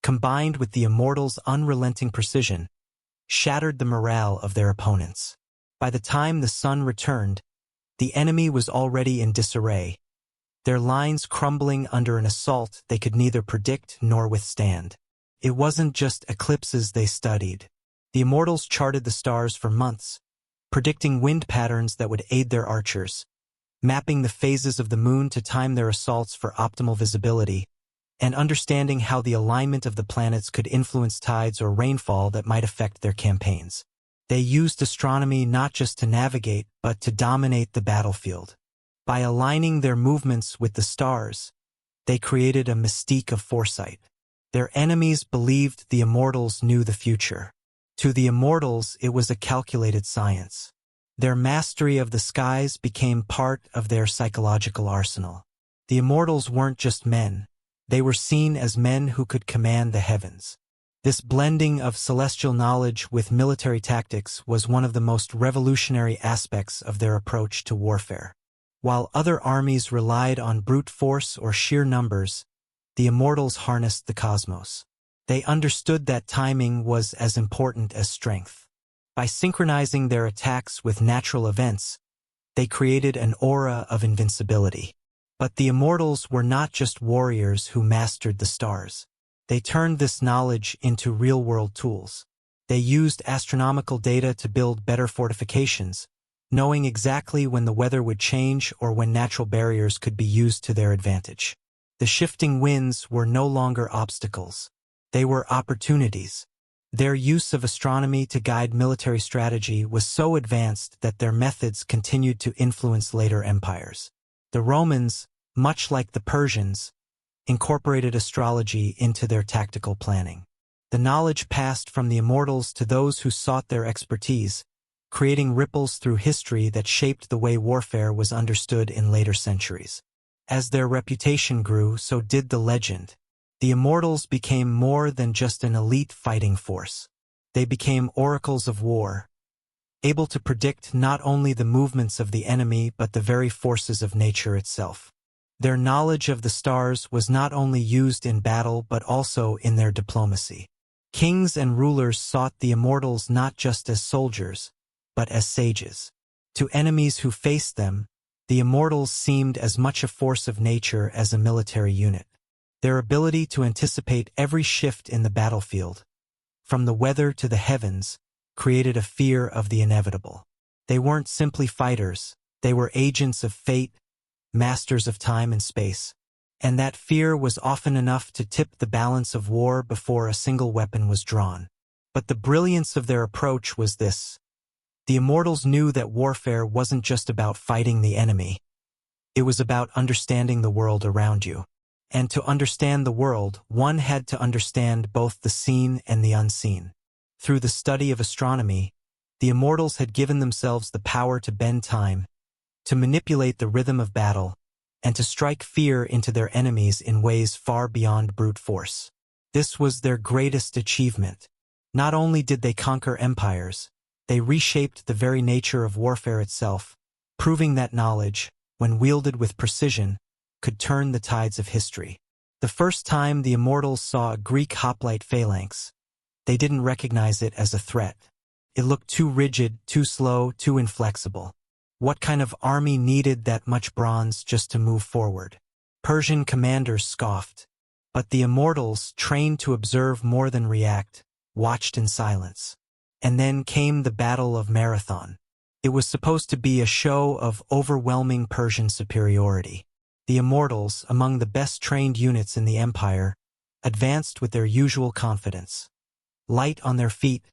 combined with the Immortals' unrelenting precision, shattered the morale of their opponents. By the time the sun returned, the enemy was already in disarray, their lines crumbling under an assault they could neither predict nor withstand. It wasn't just eclipses they studied. The Immortals charted the stars for months, predicting wind patterns that would aid their archers, mapping the phases of the moon to time their assaults for optimal visibility, and understanding how the alignment of the planets could influence tides or rainfall that might affect their campaigns. They used astronomy not just to navigate, but to dominate the battlefield. By aligning their movements with the stars, they created a mystique of foresight. Their enemies believed the Immortals knew the future. To the Immortals, it was a calculated science. Their mastery of the skies became part of their psychological arsenal. The Immortals weren't just men. They were seen as men who could command the heavens. This blending of celestial knowledge with military tactics was one of the most revolutionary aspects of their approach to warfare. While other armies relied on brute force or sheer numbers, the Immortals harnessed the cosmos. They understood that timing was as important as strength. By synchronizing their attacks with natural events, they created an aura of invincibility. But the Immortals were not just warriors who mastered the stars. They turned this knowledge into real-world tools. They used astronomical data to build better fortifications, knowing exactly when the weather would change or when natural barriers could be used to their advantage. The shifting winds were no longer obstacles. They were opportunities. Their use of astronomy to guide military strategy was so advanced that their methods continued to influence later empires. The Romans, much like the Persians, incorporated astrology into their tactical planning. The knowledge passed from the Immortals to those who sought their expertise, creating ripples through history that shaped the way warfare was understood in later centuries. As their reputation grew, so did the legend. The Immortals became more than just an elite fighting force. They became oracles of war, able to predict not only the movements of the enemy but the very forces of nature itself. Their knowledge of the stars was not only used in battle but also in their diplomacy. Kings and rulers sought the Immortals not just as soldiers, but as sages. To enemies who faced them, the Immortals seemed as much a force of nature as a military unit. Their ability to anticipate every shift in the battlefield, from the weather to the heavens, created a fear of the inevitable. They weren't simply fighters, they were agents of fate, masters of time and space. And that fear was often enough to tip the balance of war before a single weapon was drawn. But the brilliance of their approach was this. The Immortals knew that warfare wasn't just about fighting the enemy. It was about understanding the world around you. And to understand the world, one had to understand both the seen and the unseen. Through the study of astronomy, the Immortals had given themselves the power to bend time, to manipulate the rhythm of battle, and to strike fear into their enemies in ways far beyond brute force. This was their greatest achievement. Not only did they conquer empires, they reshaped the very nature of warfare itself, proving that knowledge, when wielded with precision, could turn the tides of history. The first time the Immortals saw a Greek hoplite phalanx, they didn't recognize it as a threat. It looked too rigid, too slow, too inflexible. What kind of army needed that much bronze just to move forward? Persian commanders scoffed. But the Immortals, trained to observe more than react, watched in silence. And then came the Battle of Marathon. It was supposed to be a show of overwhelming Persian superiority. The Immortals, among the best-trained units in the empire, advanced with their usual confidence. Light on their feet,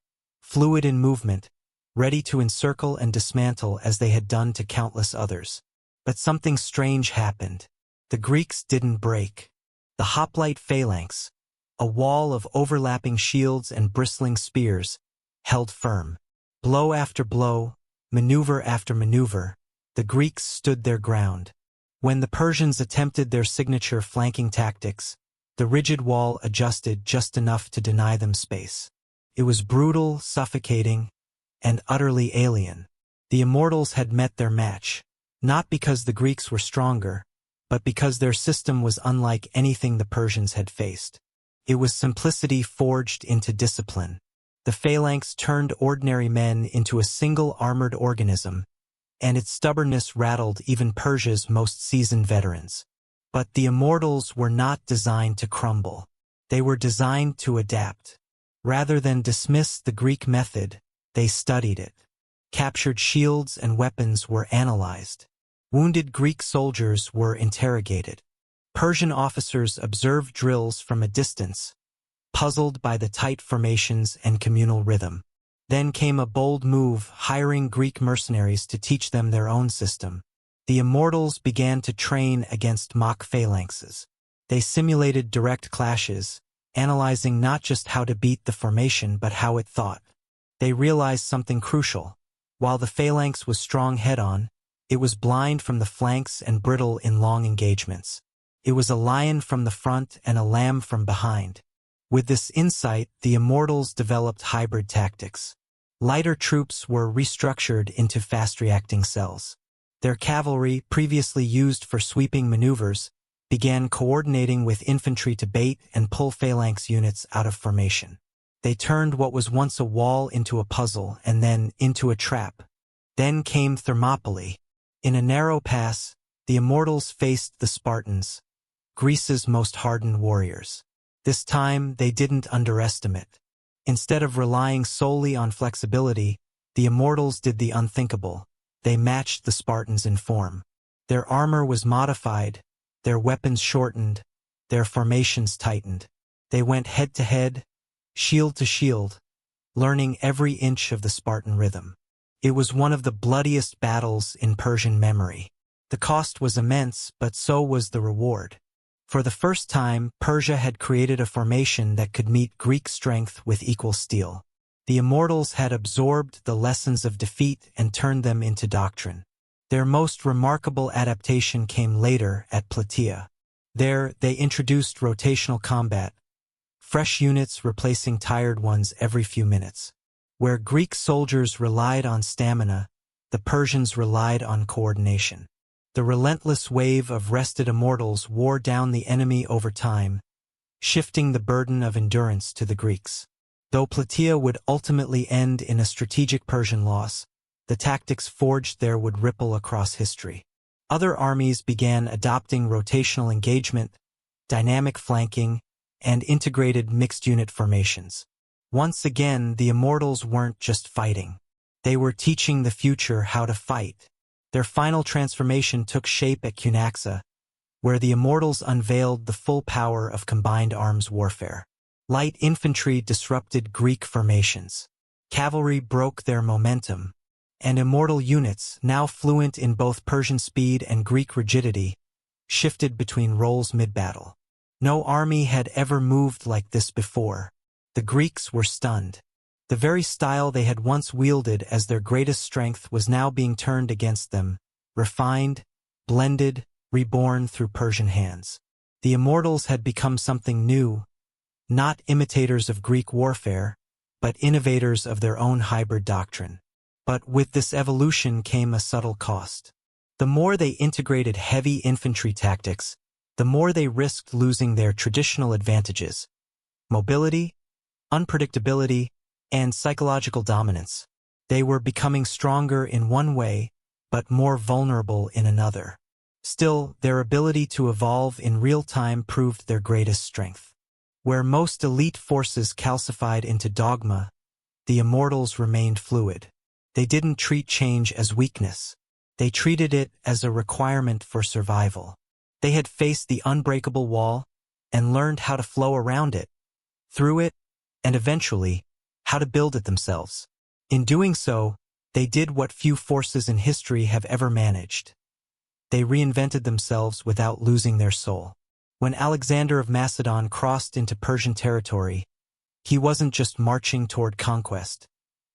fluid in movement, ready to encircle and dismantle as they had done to countless others. But something strange happened. The Greeks didn't break. The hoplite phalanx, a wall of overlapping shields and bristling spears, held firm. Blow after blow, maneuver after maneuver, the Greeks stood their ground. When the Persians attempted their signature flanking tactics, the rigid wall adjusted just enough to deny them space. It was brutal, suffocating, and utterly alien. The Immortals had met their match, not because the Greeks were stronger, but because their system was unlike anything the Persians had faced. It was simplicity forged into discipline. The phalanx turned ordinary men into a single armored organism, and its stubbornness rattled even Persia's most seasoned veterans. But the Immortals were not designed to crumble. They were designed to adapt. Rather than dismiss the Greek method, they studied it. Captured shields and weapons were analyzed. Wounded Greek soldiers were interrogated. Persian officers observed drills from a distance, puzzled by the tight formations and communal rhythm. Then came a bold move, hiring Greek mercenaries to teach them their own system. The Immortals began to train against mock phalanxes. They simulated direct clashes, analyzing not just how to beat the formation but how it thought. They realized something crucial. While the phalanx was strong head-on, it was blind from the flanks and brittle in long engagements. It was a lion from the front and a lamb from behind. With this insight, the Immortals developed hybrid tactics. Lighter troops were restructured into fast-reacting cells. Their cavalry, previously used for sweeping maneuvers, began coordinating with infantry to bait and pull phalanx units out of formation. They turned what was once a wall into a puzzle and then into a trap. Then came Thermopylae. In a narrow pass, the Immortals faced the Spartans, Greece's most hardened warriors. This time, they didn't underestimate. Instead of relying solely on flexibility, the Immortals did the unthinkable. They matched the Spartans in form. Their armor was modified, their weapons shortened, their formations tightened. They went head-to-head, shield to shield, learning every inch of the Spartan rhythm. It was one of the bloodiest battles in Persian memory. The cost was immense, but so was the reward. For the first time, Persia had created a formation that could meet Greek strength with equal steel. The Immortals had absorbed the lessons of defeat and turned them into doctrine. Their most remarkable adaptation came later at Plataea. There, they introduced rotational combat, fresh units replacing tired ones every few minutes. Where Greek soldiers relied on stamina, the Persians relied on coordination. The relentless wave of rested Immortals wore down the enemy over time, shifting the burden of endurance to the Greeks. Though Plataea would ultimately end in a strategic Persian loss, the tactics forged there would ripple across history. Other armies began adopting rotational engagement, dynamic flanking, and integrated mixed-unit formations. Once again, the Immortals weren't just fighting. They were teaching the future how to fight. Their final transformation took shape at Cunaxa, where the Immortals unveiled the full power of combined arms warfare. Light infantry disrupted Greek formations. Cavalry broke their momentum, and Immortal units, now fluent in both Persian speed and Greek rigidity, shifted between roles mid-battle. No army had ever moved like this before. The Greeks were stunned. The very style they had once wielded as their greatest strength was now being turned against them, refined, blended, reborn through Persian hands. The Immortals had become something new, not imitators of Greek warfare, but innovators of their own hybrid doctrine. But with this evolution came a subtle cost. The more they integrated heavy infantry tactics, the more they risked losing their traditional advantages: mobility, unpredictability, and psychological dominance. They were becoming stronger in one way, but more vulnerable in another. Still, their ability to evolve in real time proved their greatest strength. Where most elite forces calcified into dogma, the Immortals remained fluid. They didn't treat change as weakness. They treated it as a requirement for survival. They had faced the unbreakable wall and learned how to flow around it, through it, and eventually, how to build it themselves. In doing so, they did what few forces in history have ever managed. They reinvented themselves without losing their soul. When Alexander of Macedon crossed into Persian territory, he wasn't just marching toward conquest.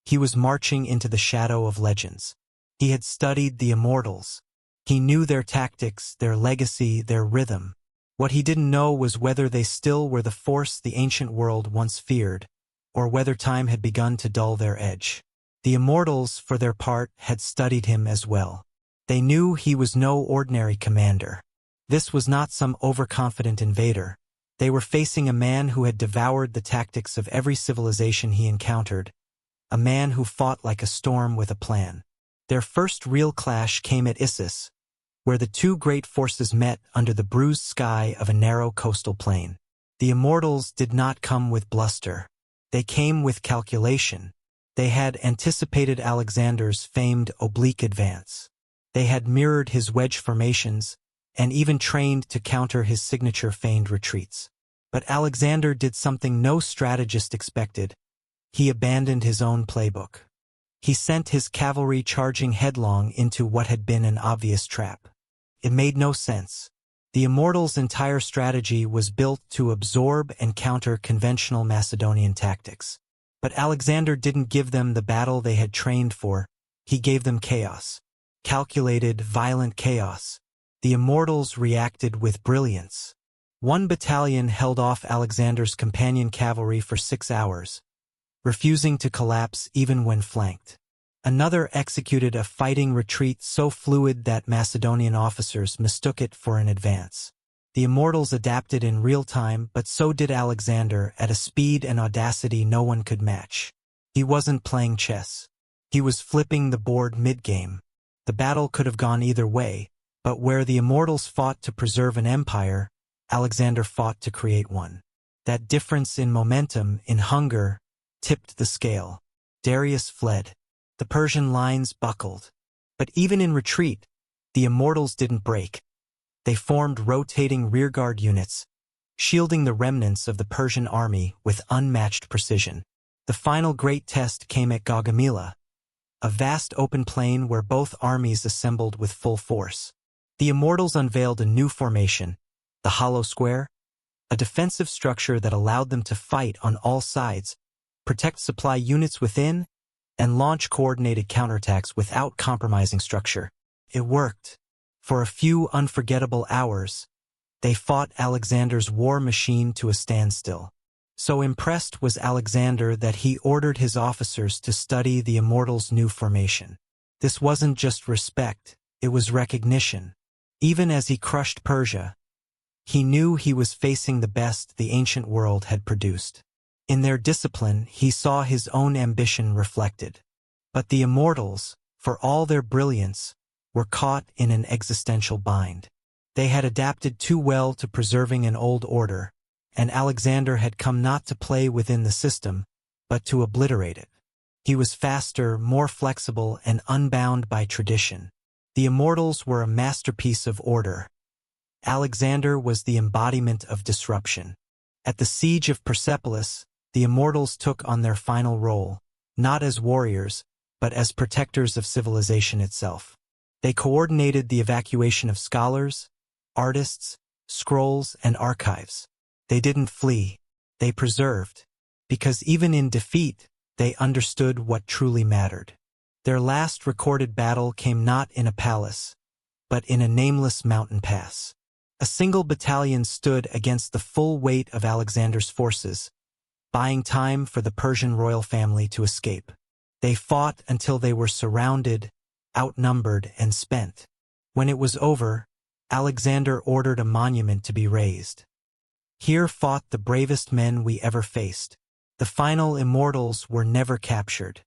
He was marching into the shadow of legends. He had studied the Immortals, He knew their tactics, their legacy, their rhythm. What he didn't know was whether they still were the force the ancient world once feared, or whether time had begun to dull their edge. The Immortals, for their part, had studied him as well. They knew he was no ordinary commander. This was not some overconfident invader. They were facing a man who had devoured the tactics of every civilization he encountered, a man who fought like a storm with a plan. Their first real clash came at Issus, where the two great forces met under the bruised sky of a narrow coastal plain. The Immortals did not come with bluster. They came with calculation. They had anticipated Alexander's famed oblique advance. They had mirrored his wedge formations, and even trained to counter his signature feigned retreats. But Alexander did something no strategist expected. He abandoned his own playbook. He sent his cavalry charging headlong into what had been an obvious trap. It made no sense. The Immortals' entire strategy was built to absorb and counter conventional Macedonian tactics. But Alexander didn't give them the battle they had trained for. He gave them chaos. Calculated, violent chaos. The Immortals reacted with brilliance. One battalion held off Alexander's companion cavalry for 6 hours, refusing to collapse even when flanked. Another executed a fighting retreat so fluid that Macedonian officers mistook it for an advance. The Immortals adapted in real time, but so did Alexander at a speed and audacity no one could match. He wasn't playing chess. He was flipping the board mid-game. The battle could have gone either way, but where the Immortals fought to preserve an empire, Alexander fought to create one. That difference in momentum, in hunger, tipped the scale. Darius fled. The Persian lines buckled. But even in retreat, the Immortals didn't break. They formed rotating rearguard units, shielding the remnants of the Persian army with unmatched precision. The final great test came at Gaugamela, a vast open plain where both armies assembled with full force. The Immortals unveiled a new formation, the hollow square, a defensive structure that allowed them to fight on all sides, protect supply units within, and launch coordinated counterattacks without compromising structure. It worked. For a few unforgettable hours, they fought Alexander's war machine to a standstill. So impressed was Alexander that he ordered his officers to study the Immortals' new formation. This wasn't just respect, it was recognition. Even as he crushed Persia, he knew he was facing the best the ancient world had produced. In their discipline, he saw his own ambition reflected. But the Immortals, for all their brilliance, were caught in an existential bind. They had adapted too well to preserving an old order, and Alexander had come not to play within the system, but to obliterate it. He was faster, more flexible, and unbound by tradition. The Immortals were a masterpiece of order. Alexander was the embodiment of disruption. At the siege of Persepolis, the Immortals took on their final role, not as warriors, but as protectors of civilization itself. They coordinated the evacuation of scholars, artists, scrolls, and archives. They didn't flee, they preserved, because even in defeat, they understood what truly mattered. Their last recorded battle came not in a palace, but in a nameless mountain pass. A single battalion stood against the full weight of Alexander's forces, buying time for the Persian royal family to escape. They fought until they were surrounded, outnumbered, and spent. When it was over, Alexander ordered a monument to be raised. Here fought the bravest men we ever faced. The final Immortals were never captured.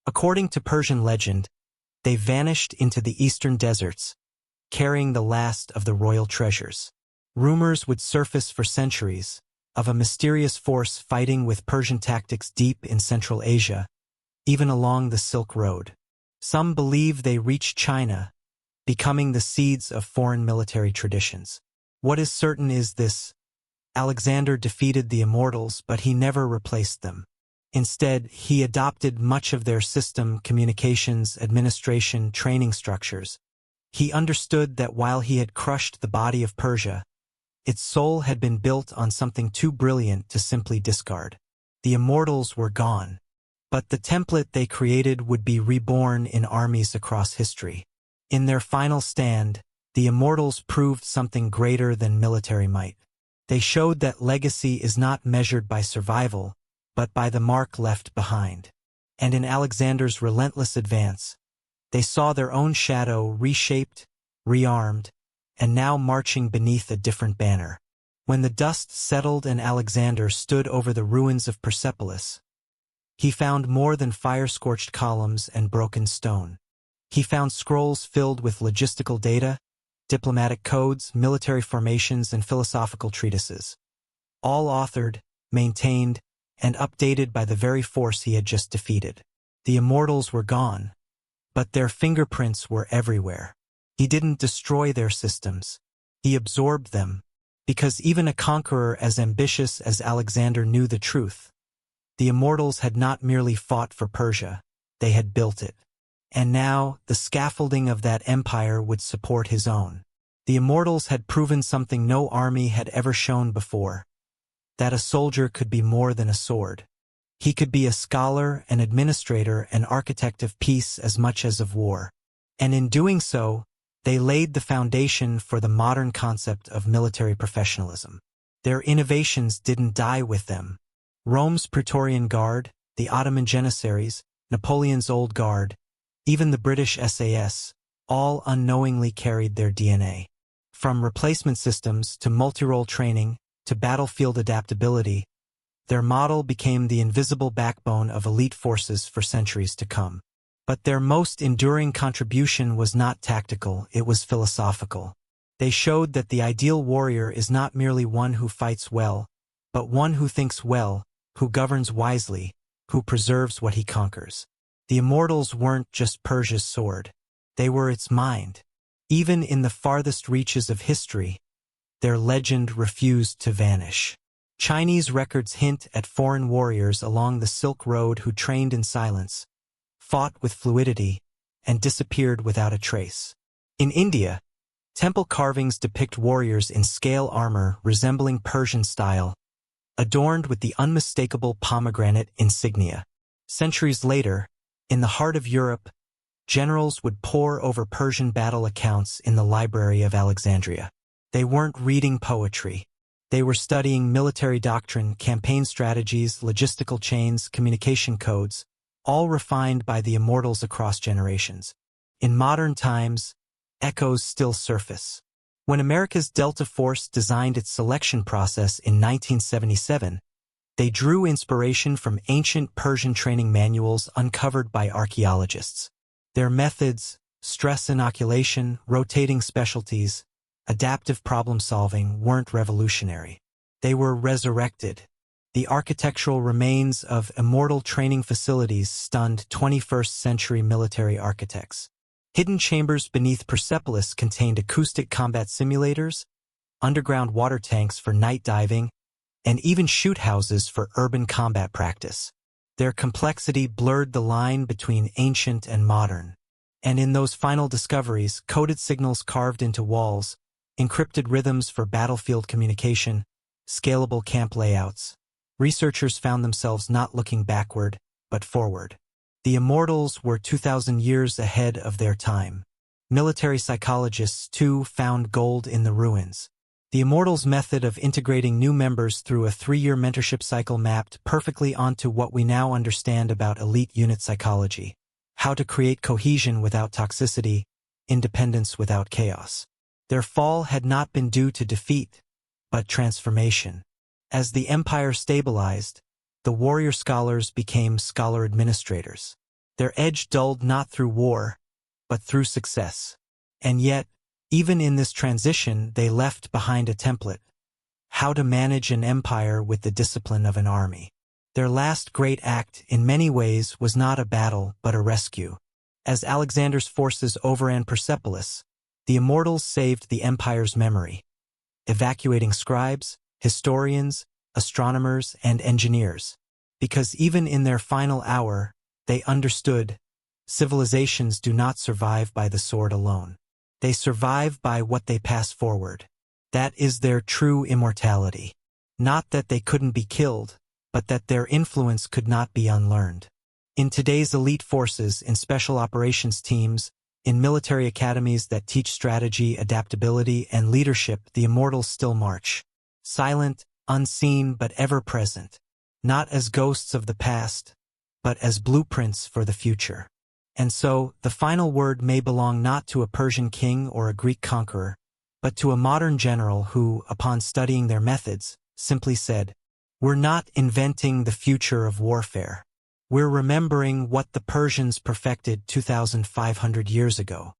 According to Persian legend, they vanished into the eastern deserts, carrying the last of the royal treasures. Rumors would surface for centuries of a mysterious force fighting with Persian tactics deep in Central Asia, even along the Silk Road. Some believe they reached China, becoming the seeds of foreign military traditions. What is certain is this: Alexander defeated the Immortals, but he never replaced them. Instead, he adopted much of their system, communications, administration, training structures. He understood that while he had crushed the body of Persia, its soul had been built on something too brilliant to simply discard. The Immortals were gone, but the template they created would be reborn in armies across history. In their final stand, The Immortals proved something greater than military might. They showed that legacy is not measured by survival, but by the mark left behind. And in Alexander's relentless advance, they saw their own shadow reshaped, rearmed, and now marching beneath a different banner. When the dust settled and Alexander stood over the ruins of Persepolis, he found more than fire-scorched columns and broken stone. He found scrolls filled with logistical data, diplomatic codes, military formations, and philosophical treatises, all authored, maintained, and updated by the very force he had just defeated. The Immortals were gone, but their fingerprints were everywhere. He didn't destroy their systems. He absorbed them, because even a conqueror as ambitious as Alexander knew the truth. The Immortals had not merely fought for Persia, they had built it. And now, the scaffolding of that empire would support his own. The Immortals had proven something no army had ever shown before, that a soldier could be more than a sword. He could be a scholar, an administrator, an architect of peace as much as of war. And in doing so, they laid the foundation for the modern concept of military professionalism. Their innovations didn't die with them. Rome's Praetorian Guard, the Ottoman Janissaries, Napoleon's Old Guard, even the British SAS, all unknowingly carried their DNA. From replacement systems to multi-role training to battlefield adaptability, their model became the invisible backbone of elite forces for centuries to come. But their most enduring contribution was not tactical, it was philosophical. They showed that the ideal warrior is not merely one who fights well, but one who thinks well, who governs wisely, who preserves what he conquers. The Immortals weren't just Persia's sword, they were its mind. Even in the farthest reaches of history, their legend refused to vanish. Chinese records hint at foreign warriors along the Silk Road who trained in silence, fought with fluidity, and disappeared without a trace. In India, temple carvings depict warriors in scale armor resembling Persian style, adorned with the unmistakable pomegranate insignia. Centuries later, in the heart of Europe, generals would pore over Persian battle accounts in the Library of Alexandria. They weren't reading poetry. They were studying military doctrine, campaign strategies, logistical chains, communication codes, all refined by the Immortals across generations. In modern times, echoes still surface. When America's Delta Force designed its selection process in 1977, they drew inspiration from ancient Persian training manuals uncovered by archaeologists. Their methods, stress inoculation, rotating specialties, adaptive problem-solving, weren't revolutionary. They were resurrected. The architectural remains of immortal training facilities stunned 21st-century military architects. Hidden chambers beneath Persepolis contained acoustic combat simulators, underground water tanks for night diving, and even shoot houses for urban combat practice. Their complexity blurred the line between ancient and modern. And in those final discoveries, coded signals carved into walls, encrypted rhythms for battlefield communication, scalable camp layouts, researchers found themselves not looking backward, but forward. The Immortals were 2,000 years ahead of their time. Military psychologists, too, found gold in the ruins. The Immortals' method of integrating new members through a 3-year mentorship cycle mapped perfectly onto what we now understand about elite unit psychology: how to create cohesion without toxicity, independence without chaos. Their fall had not been due to defeat, but transformation. As the empire stabilized, the warrior scholars became scholar administrators. Their edge dulled not through war, but through success. And yet, even in this transition, they left behind a template: how to manage an empire with the discipline of an army. Their last great act, in many ways, was not a battle, but a rescue. As Alexander's forces overran Persepolis, the Immortals saved the empire's memory, evacuating scribes, historians, astronomers, and engineers. Because even in their final hour, they understood civilizations do not survive by the sword alone. They survive by what they pass forward. That is their true immortality. Not that they couldn't be killed, but that their influence could not be unlearned. In today's elite forces, in special operations teams, In military academies that teach strategy, adaptability, and leadership, the immortals still march. Silent, unseen, but ever present. Not as ghosts of the past, but as blueprints for the future. And so, the final word may belong not to a Persian king or a Greek conqueror, but to a modern general who, upon studying their methods, simply said, "We're not inventing the future of warfare. We're remembering what the Persians perfected 2,500 years ago."